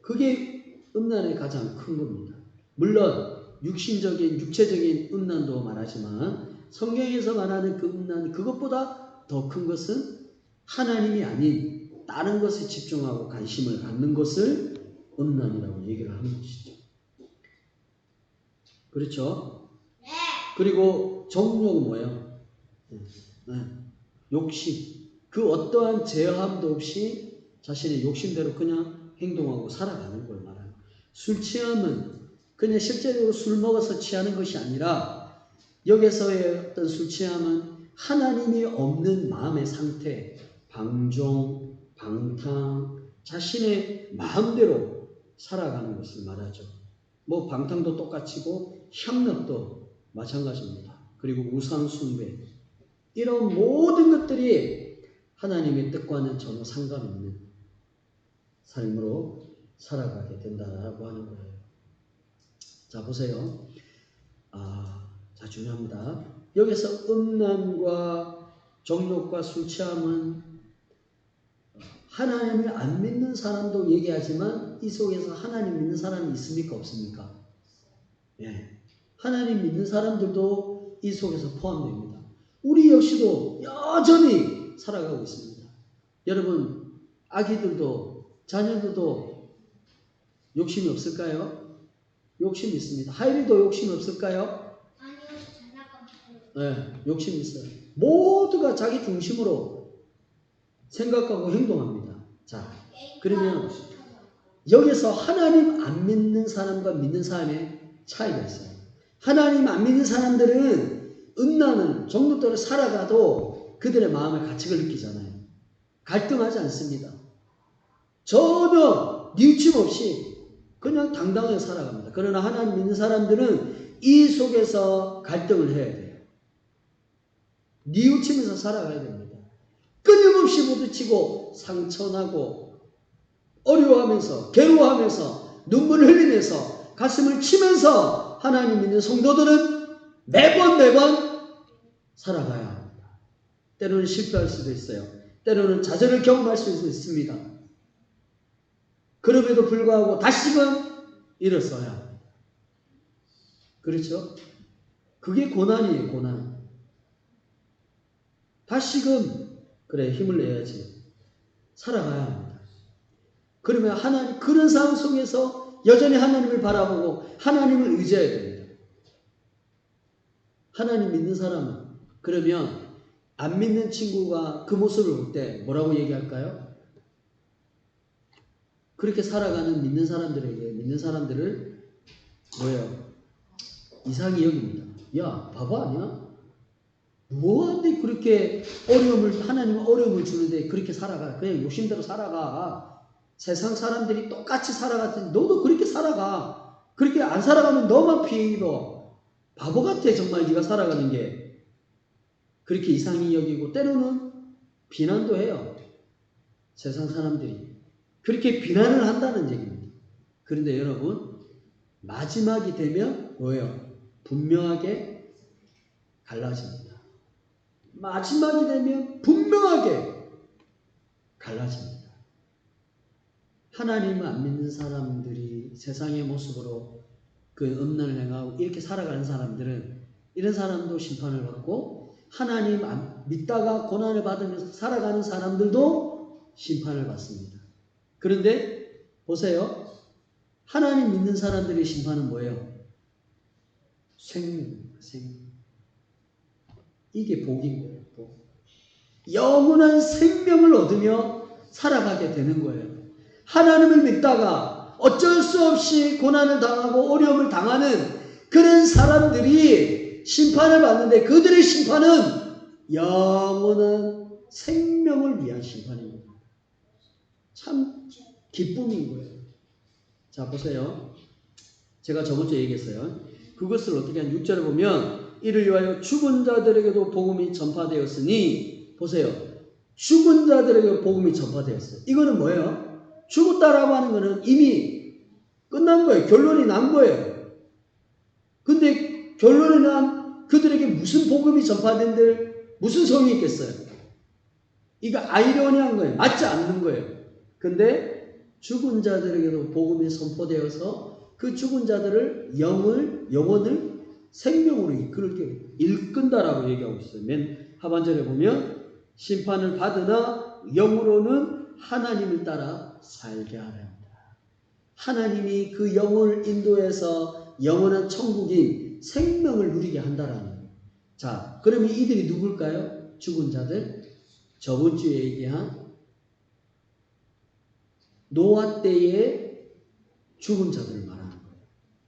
그게 음란의 가장 큰 겁니다. 물론 육신적인 육체적인 음란도 말하지만 성경에서 말하는 그 음란, 그것보다 더 큰 것은 하나님이 아닌 다른 것에 집중하고 관심을 갖는 것을 음란이라고 얘기를 하는 것이죠. 그렇죠? 네. 그리고 정욕은 뭐예요? 욕심. 그 어떠한 제어함도 없이 자신의 욕심대로 그냥 행동하고 살아가는 걸 말하는. 술 취함은 그냥 실제로 술 먹어서 취하는 것이 아니라 여기서의 어떤 술 취함은 하나님이 없는 마음의 상태, 방종, 방탕, 자신의 마음대로 살아가는 것을 말하죠. 뭐 방탕도 똑같이고 향락도 마찬가지입니다. 그리고 우상 숭배, 이런 모든 것들이 하나님의 뜻과는 전혀 상관없는 삶으로 살아가게 된다라고 하는 거예요. 자, 보세요. 자, 중요합니다. 여기서 음란과 정욕과 술 취함은 하나님을 안 믿는 사람도 얘기하지만 이 속에서 하나님 믿는 사람이 있습니까? 없습니까? 예. 하나님 믿는 사람들도 이 속에서 포함됩니다. 우리 역시도 여전히 살아가고 있습니다. 여러분, 아기들도 자녀들도 욕심이 없을까요? 욕심이 있습니다. 하율이도 욕심이 없을까요? 아니요. 장난감. 네, 욕심이 있어요. 모두가 자기 중심으로 생각하고 행동합니다. 자, 그러면 여기서 하나님 안 믿는 사람과 믿는 사람의 차이가 있어요. 하나님 안 믿는 사람들은 음란을 정도대로 살아가도 그들의 마음의 가책을 느끼잖아요. 갈등하지 않습니다. 전혀 뉘우침 없이 그냥 당당하게 살아갑니다. 그러나 하나님 믿는 사람들은 이 속에서 갈등을 해야 돼요. 뉘우치면서 살아가야 됩니다. 끊임없이 부딪히고 상처나고 어려워하면서 괴로워하면서 눈물을 흘리면서 가슴을 치면서 하나님 믿는 성도들은 매번 살아가야 합니다. 때로는 실패할 수도 있어요. 때로는 좌절을 경험할 수도 있습니다. 그럼에도 불구하고 다시금 일어서야 합니다. 그렇죠? 그게 고난이에요. 고난. 다시금 그래 힘을 내야지. 살아가야 합니다. 그러면 하나님 그런 상황 속에서 여전히 하나님을 바라보고 하나님을 의지해야 됩니다. 하나님 믿는 사람은 그러면 안 믿는 친구가 그 모습을 볼 때 뭐라고 얘기할까요? 그렇게 살아가는 믿는 사람들에게 믿는 사람들을 뭐예요? 이상히 여깁니다. 야, 바보 아니야? 뭐하는데 그렇게 하나님은 어려움을 주는데 그렇게 살아가. 그냥 욕심대로 살아가. 세상 사람들이 똑같이 살아갔더니 너도 그렇게 살아가. 그렇게 안 살아가면 너만 피해 입어. 바보 같아 정말 네가 살아가는 게. 그렇게 이상히 여기고 때로는 비난도 해요. 세상 사람들이. 그렇게 비난을 한다는 얘기입니다. 그런데 여러분 마지막이 되면 뭐예요? 분명하게 갈라집니다. 마지막이 되면 분명하게 갈라집니다. 하나님을 안 믿는 사람들이 세상의 모습으로 그 음란을 행하고 이렇게 살아가는 사람들은 이런 사람도 심판을 받고 하나님 안 믿다가 고난을 받으면서 살아가는 사람들도 심판을 받습니다. 그런데 보세요. 하나님 믿는 사람들의 심판은 뭐예요? 생명. 이게 복인 거예요. 복. 영원한 생명을 얻으며 살아가게 되는 거예요. 하나님을 믿다가 어쩔 수 없이 고난을 당하고 어려움을 당하는 그런 사람들이 심판을 받는데 그들의 심판은 영원한 생명을 위한 심판입니다. 참 기쁨인 거예요. 자, 보세요. 제가 저번 주에 얘기했어요. 그것을 어떻게 한 6절을 보면 이를 위하여 죽은 자들에게도 복음이 전파되었으니 보세요. 죽은 자들에게 복음이 전파되었어요. 이거는 뭐예요? 죽었다라고 하는 거는 이미 끝난 거예요. 결론이 난 거예요. 근데 결론이 난 그들에게 무슨 복음이 전파된들 무슨 소용이 있겠어요? 이거 아이러니한 거예요. 맞지 않는 거예요. 근데 죽은 자들에게도 복음이 선포되어서 그 죽은 자들을 영혼을 생명으로 이끈다라고 얘기하고 있어요. 맨 하반절에 보면 심판을 받으나 영으로는 하나님을 따라 살게 하려 합니다. 하나님이 그 영을 인도해서 영원한 천국인 생명을 누리게 한다라는 거예요. 자, 그러면 이들이 누굴까요? 죽은 자들. 저번 주에 얘기한 노아 때의 죽은 자들을 말하는 거예요.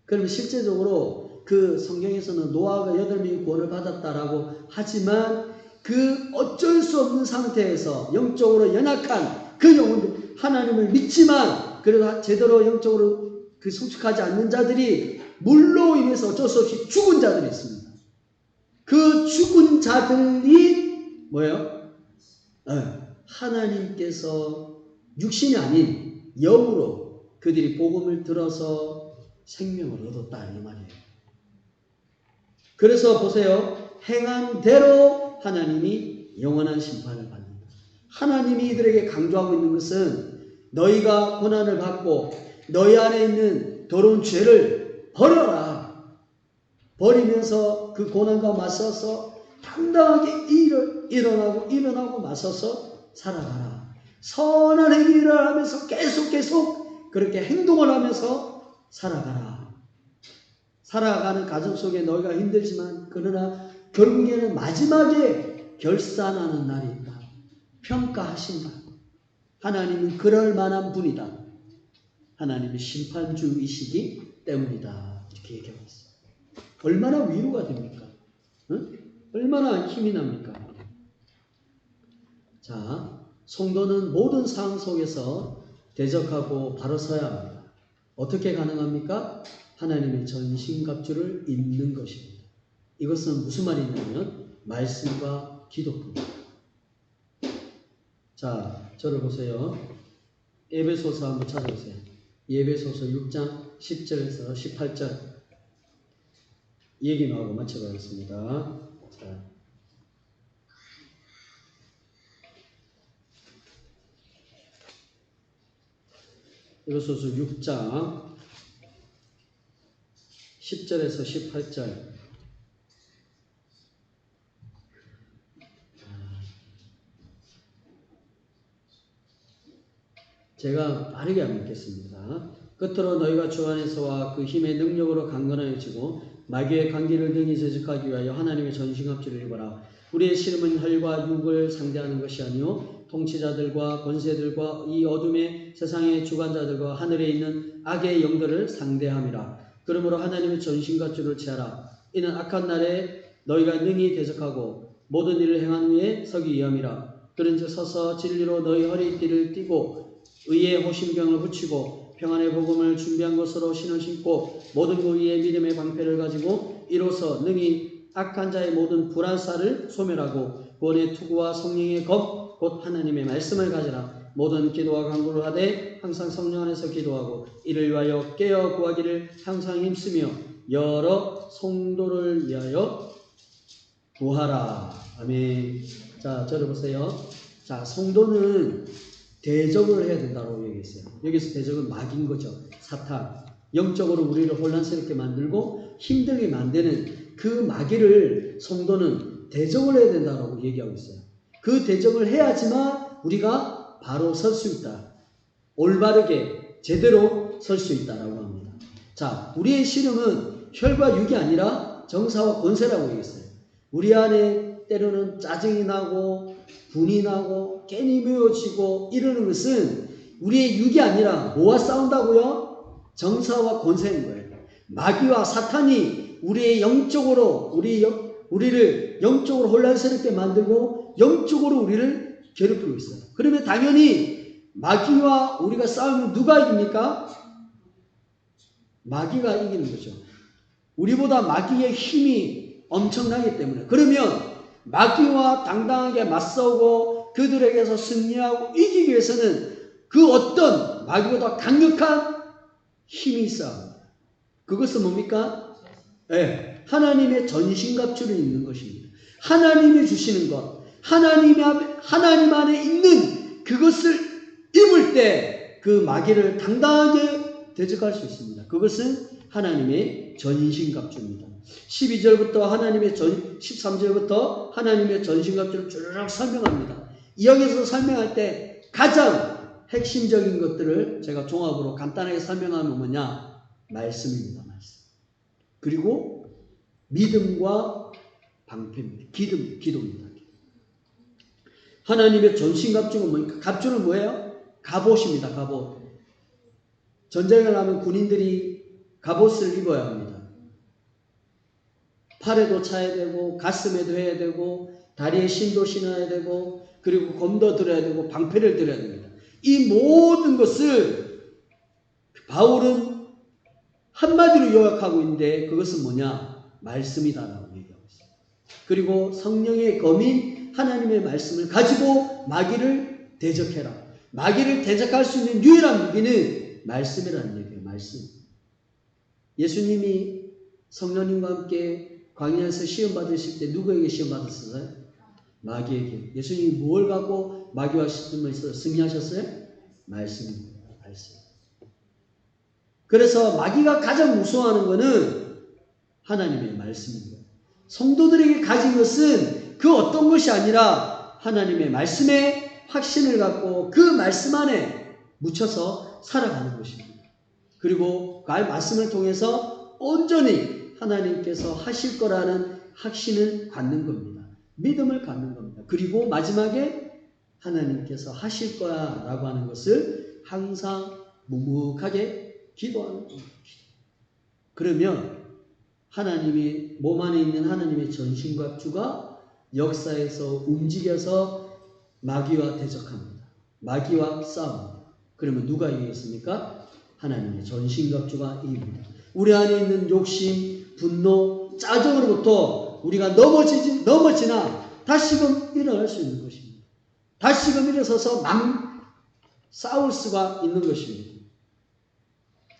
그러면 실제적으로 그 성경에서는 노아가 8명이 구원을 받았다라고 하지만 그 어쩔 수 없는 상태에서 영적으로 연약한 그 영혼들, 하나님을 믿지만 그래도 제대로 영적으로 그 성숙하지 않는 자들이 물로 인해서 어쩔 수 없이 죽은 자들이 있습니다. 그 죽은 자들이 뭐예요? 하나님께서 육신이 아닌 영으로 그들이 복음을 들어서 생명을 얻었다 이 말이에요. 그래서 보세요. 행한 대로 하나님이 영원한 심판을 받는다. 하나님이 이들에게 강조하고 있는 것은 너희가 고난을 받고 너희 안에 있는 더러운 죄를 버려라. 버리면서 그 고난과 맞서서 당당하게 일어나고 맞서서 살아가라. 선한 행위를 하면서 계속 그렇게 행동을 하면서 살아가라. 살아가는 가정 속에 너희가 힘들지만 그러나 결국에는 마지막에 결산하는 날이 있다. 평가하신다. 하나님은 그럴 만한 분이다. 하나님이 심판주이시기 때문이다. 이렇게 얘기하고 있어요. 얼마나 위로가 됩니까? 응? 얼마나 힘이 납니까? 자, 성도는 모든 상황 속에서 대적하고 바로 서야 합니다. 어떻게 가능합니까? 하나님의 전신갑주를 입는 것입니다. 이것은 무슨 말이냐면 말씀과 기도입니다. 자, 저를 보세요. 에베소서 한번 찾아보세요. 에베소서 6장 10절에서 18절 얘기 나오고 마쳐가겠습니다. 자, 에베소서 6장 10절에서 18절 제가 빠르게 안 읽겠습니다. 끝으로 너희가 주 안에서와 그 힘의 능력으로 강건하여지고 마귀의 관계를 능히 제적하기 위하여 하나님의 전신갑주를 입어라. 우리의 씨름은 혈과 육을 상대하는 것이 아니요 통치자들과 권세들과 이 어둠의 세상의 주관자들과 하늘에 있는 악의 영들을 상대함이라. 그러므로 하나님의 전신과 주를 취하라. 이는 악한 날에 너희가 능히 대적하고 모든 일을 행한 후에 서기 위함이라. 그런즉 서서 진리로 너희 허리띠를 띠고 의의 호심병을 붙이고 평안의 복음을 준비한 것으로 신을 신고 모든 그 위에 믿음의 방패를 가지고 이로써 능히 악한 자의 모든 불안사를 소멸하고 구원의 투구와 성령의 검 곧 하나님의 말씀을 가지라. 모든 기도와 간구를 하되 항상 성령 안에서 기도하고 이를 위하여 깨어 구하기를 항상 힘쓰며 여러 성도를 위하여 구하라. 아멘. 자, 저를 보세요. 자, 성도는 대적을 해야 된다고 얘기했어요. 여기서 대적은 마귀인 거죠. 사탄. 영적으로 우리를 혼란스럽게 만들고 힘들게 만드는 그 마귀를 성도는 대적을 해야 된다고 얘기하고 있어요. 그 대적을 해야지만 우리가 바로 설 수 있다. 올바르게 제대로 설 수 있다라고 합니다. 자, 우리의 시름은 혈과 육이 아니라 정사와 권세라고 얘기했어요. 우리 안에 때로는 짜증이 나고 분이 나고 괜히 메워지고 이러는 것은 우리의 육이 아니라 뭐와 싸운다고요? 정사와 권세인 거예요. 마귀와 사탄이 우리의 영적으로 우리를 영적으로 혼란스럽게 만들고 영적으로 우리를 괴롭히고 있어요. 그러면 당연히 마귀와 우리가 싸우면 누가 이깁니까? 마귀가 이기는 거죠. 우리보다 마귀의 힘이 엄청나기 때문에. 그러면 마귀와 당당하게 맞서고 그들에게서 승리하고 이기기 위해서는 그 어떤 마귀보다 강력한 힘이 있어야 합니다. 그것은 뭡니까? 네, 하나님의 전신갑주를 입는 것입니다. 하나님이 주시는 것, 하나님 안에 있는 그것을 입을 때 그 마귀를 당당하게 대적할 수 있습니다. 그것은 하나님의 전신갑주입니다. 13절부터 하나님의 전신갑주를 쭉 설명합니다. 여기서 설명할 때 가장 핵심적인 것들을 제가 종합으로 간단하게 설명하면 뭐냐? 말씀입니다. 말씀. 그리고 믿음과 방패입니다. 기도입니다. 하나님의 전신갑주는 뭐니까? 갑주는 뭐예요? 갑옷입니다. 갑옷. 전쟁을 하면 군인들이 갑옷을 입어야 합니다. 팔에도 차야 되고 가슴에도 해야 되고 다리에 신도 신어야 되고 그리고 검도 들어야 되고 방패를 들어야 됩니다. 이 모든 것을 바울은 한마디로 요약하고 있는데 그것은 뭐냐? 말씀이다라고 얘기하고 있어요. 그리고 성령의 검인 하나님의 말씀을 가지고 마귀를 대적해라. 마귀를 대적할 수 있는 유일한 무기는 말씀이라는 얘기예요. 말씀. 예수님이 성령님과 함께 광야에서 시험 받으실 때 누구에게 시험 받으셨어요? 마귀에게. 예수님이 뭘 갖고 마귀와 시험에서 승리하셨어요? 말씀입니다. 말씀. 그래서 마귀가 가장 무서워하는 것은 하나님의 말씀입니다. 성도들에게 가진 것은 그 어떤 것이 아니라 하나님의 말씀에 확신을 갖고 그 말씀 안에 묻혀서 살아가는 것입니다. 그리고 그 말씀을 통해서 온전히 하나님께서 하실 거라는 확신을 갖는 겁니다. 믿음을 갖는 겁니다. 그리고 마지막에 하나님께서 하실 거야 라고 하는 것을 항상 묵묵하게 기도하는 겁니다. 그러면 하나님이 몸 안에 있는 하나님의 전신갑주가 역사에서 움직여서 마귀와 대적합니다. 마귀와 싸웁니다. 그러면 누가 이기겠습니까? 하나님의 전신갑주가 이깁니다. 우리 안에 있는 욕심, 분노, 짜증으로부터 우리가 넘어지나 다시금 일어날 수 있는 것입니다. 다시금 일어서서 싸울 수가 있는 것입니다.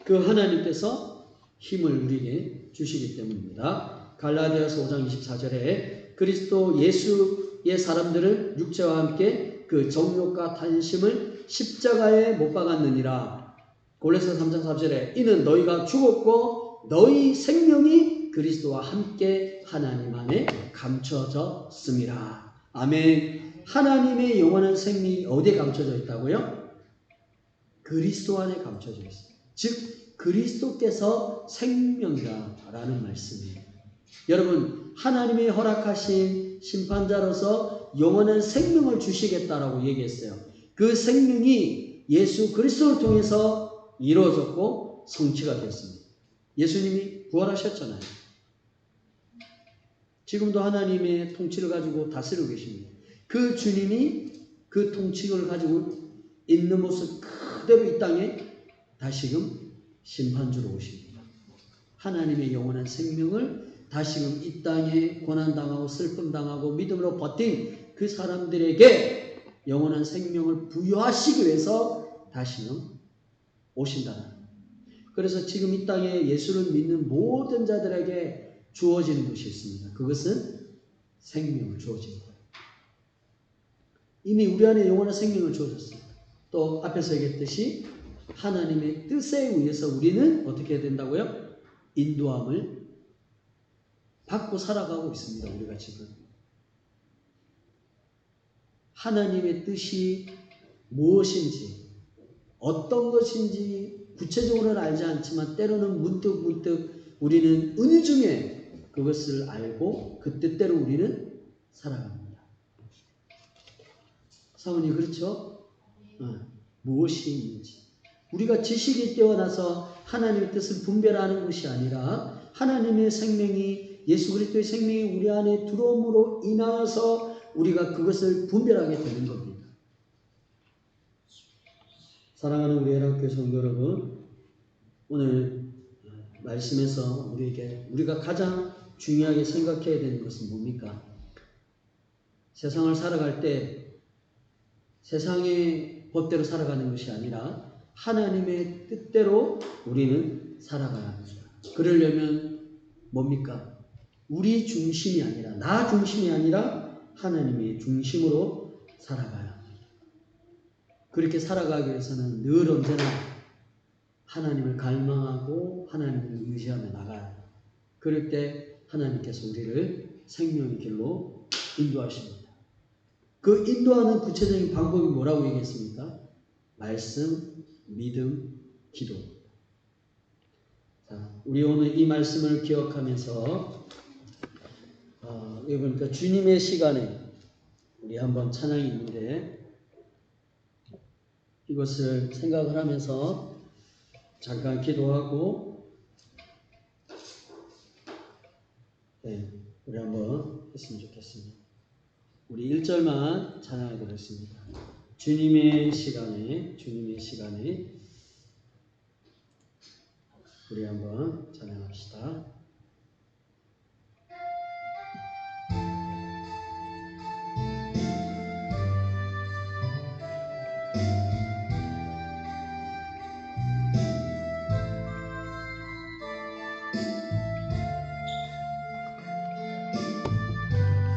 그 하나님께서 힘을 우리에게 주시기 때문입니다. 갈라디아서 5장 24절에 그리스도 예수의 사람들은 육체와 함께 그 정욕과 탄심을 십자가에 못 박았느니라. 골로새서 3장 3절에 이는 너희가 죽었고 너희 생명이 그리스도와 함께 하나님 안에 감춰졌습니다. 아멘. 하나님의 영원한 생명이 어디에 감춰져 있다고요? 그리스도 안에 감춰져 있어요. 즉 그리스도께서 생명이다라는 말씀이에요. 여러분, 하나님의 허락하신 심판자로서 영원한 생명을 주시겠다라고 얘기했어요. 그 생명이 예수 그리스도를 통해서 이루어졌고 성취가 됐습니다. 예수님이 부활하셨잖아요. 지금도 하나님의 통치를 가지고 다스리고 계십니다. 그 주님이 그 통치를 가지고 있는 모습 그대로 이 땅에 다시금 심판주로 오십니다. 하나님의 영원한 생명을 다시금 이 땅에 고난당하고 슬픔당하고 믿음으로 버틴 그 사람들에게 영원한 생명을 부여하시기 위해서 다시금 오신다는. 그래서 지금 이 땅에 예수를 믿는 모든 자들에게 주어지는 것이 있습니다. 그것은 생명을 주어지는 거예요. 이미 우리 안에 영원한 생명을 주어졌어요. 또 앞에서 얘기했듯이 하나님의 뜻에 의해서 우리는 어떻게 해야 된다고요? 인도함을 받고 살아가고 있습니다. 우리가 지금 하나님의 뜻이 무엇인지 어떤 것인지 구체적으로는 알지 않지만 때로는 문득 우리는 은유 중에 그것을 알고 그 뜻대로 우리는 살아갑니다. 사모님 그렇죠? 무엇이 있는지 우리가 지식이 뛰어나서 하나님의 뜻을 분별하는 것이 아니라 하나님의 생명이 예수 그리스도의 생명이 우리 안에 들어옴으로 인하여서 우리가 그것을 분별하게 되는 겁니다. 사랑하는 우리 애락교회 성도 여러분, 오늘 말씀에서 우리가 가장 중요하게 생각해야 되는 것은 뭡니까? 세상을 살아갈 때 세상의 법대로 살아가는 것이 아니라 하나님의 뜻대로 우리는 살아가야 합니다. 그러려면 뭡니까? 우리 중심이 아니라 나 중심이 아니라 하나님의 중심으로 살아가야 합니다. 그렇게 살아가기 위해서는 늘 언제나 하나님을 갈망하고 하나님을 의지하며 나가야 합니다. 그럴 때 하나님께서 우리를 생명의 길로 인도하십니다. 그 인도하는 구체적인 방법이 뭐라고 얘기했습니까? 말씀, 믿음, 기도. 자, 우리 오늘 이 말씀을 기억하면서 그러니까 주님의 시간에 우리 한번 찬양이 있는데 이것을 생각을 하면서 잠깐 기도하고 우리 한번 했으면 좋겠습니다. 우리 1절만 찬양하도록 하겠습니다. 주님의 시간에 우리 한번 찬양합시다.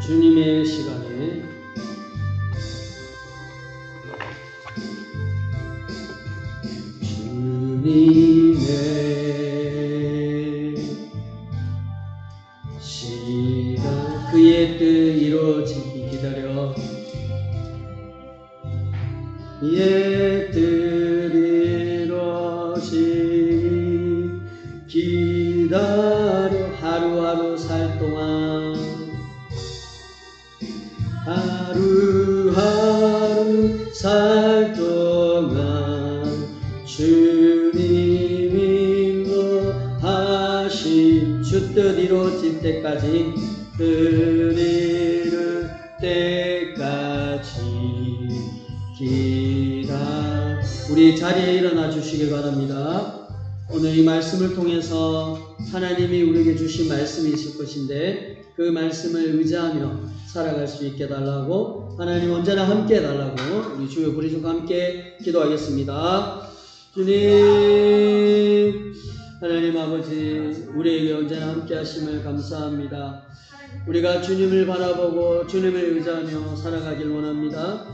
주님의 시간에 시간 그의 뜻 이루어지기 기다려 그의 뜻 이루어지기 기다려 하루하루 살 동안 하루하루 살 동안 주님이 인도하신 주 뜻 이루어질 때까지 뜻 이룰 때까지 기다 우리 자리에 일어나 주시기 바랍니다. 오늘 이 말씀을 통해서 하나님이 우리에게 주신 말씀이 있을 것인데 그 말씀을 의지하며 살아갈 수 있게 해달라고 하나님 언제나 함께 해달라고 우리 주여 부르짖고 함께 기도하겠습니다. 주님 하나님 아버지 우리에게 언제나 함께 하심을 감사합니다. 우리가 주님을 바라보고 주님을 의지하며 살아가길 원합니다.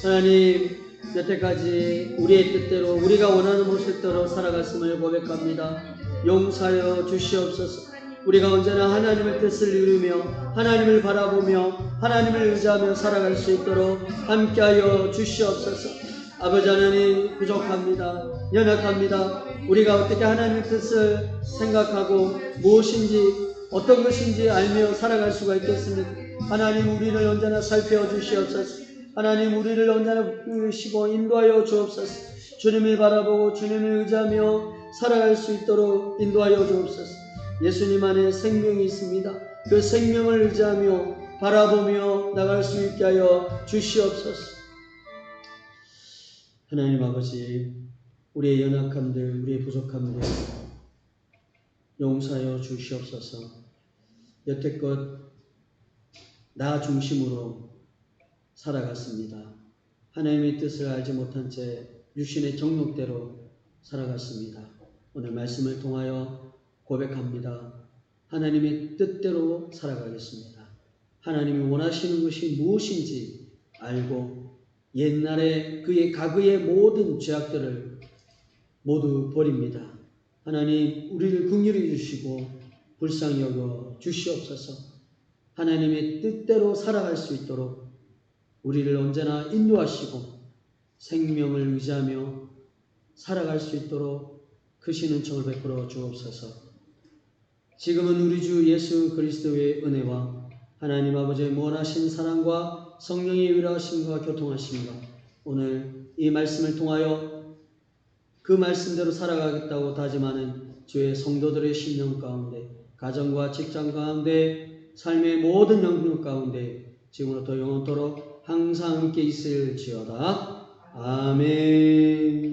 하나님 여태까지 우리의 뜻대로 우리가 원하는 모습대로 살아갔음을 고백합니다. 용서하여 주시옵소서. 우리가 언제나 하나님의 뜻을 이루며 하나님을 바라보며 하나님을 의지하며 살아갈 수 있도록 함께하여 주시옵소서. 아버지 하나님 부족합니다. 연약합니다. 우리가 어떻게 하나님의 뜻을 생각하고 무엇인지 어떤 것인지 알며 살아갈 수가 있겠습니까? 하나님 우리를 언제나 살펴주시옵소서. 하나님 우리를 언제나 부르시고 인도하여 주옵소서. 주님을 바라보고 주님을 의지하며 살아갈 수 있도록 인도하여 주옵소서. 예수님 안에 생명이 있습니다. 그 생명을 의지하며 바라보며 나갈 수 있게 하여 주시옵소서. 하나님 아버지, 우리의 연약함들, 우리의 부족함들 용서하여 주시옵소서. 여태껏 나 중심으로 살아갔습니다. 하나님의 뜻을 알지 못한 채 육신의 정욕대로 살아갔습니다. 오늘 말씀을 통하여 고백합니다. 하나님의 뜻대로 살아가겠습니다. 하나님이 원하시는 것이 무엇인지 알고 옛날에 그의 과거의 모든 죄악들을 모두 버립니다. 하나님, 우리를 긍휼히 주시고 불쌍히 여겨 주시옵소서. 하나님의 뜻대로 살아갈 수 있도록 우리를 언제나 인도하시고 생명을 의지하며 살아갈 수 있도록 크신 은총을 베풀어 주옵소서. 지금은 우리 주 예수 그리스도의 은혜와 하나님 아버지의 무한하신 사랑과 성령의 위로하심과 교통하심과 오늘 이 말씀을 통하여 그 말씀대로 살아가겠다고 다짐하는 주의 성도들의 심령 가운데, 가정과 직장 가운데, 삶의 모든 영역 가운데 지금부터 영원토록 항상 함께 있을지어다. 아멘.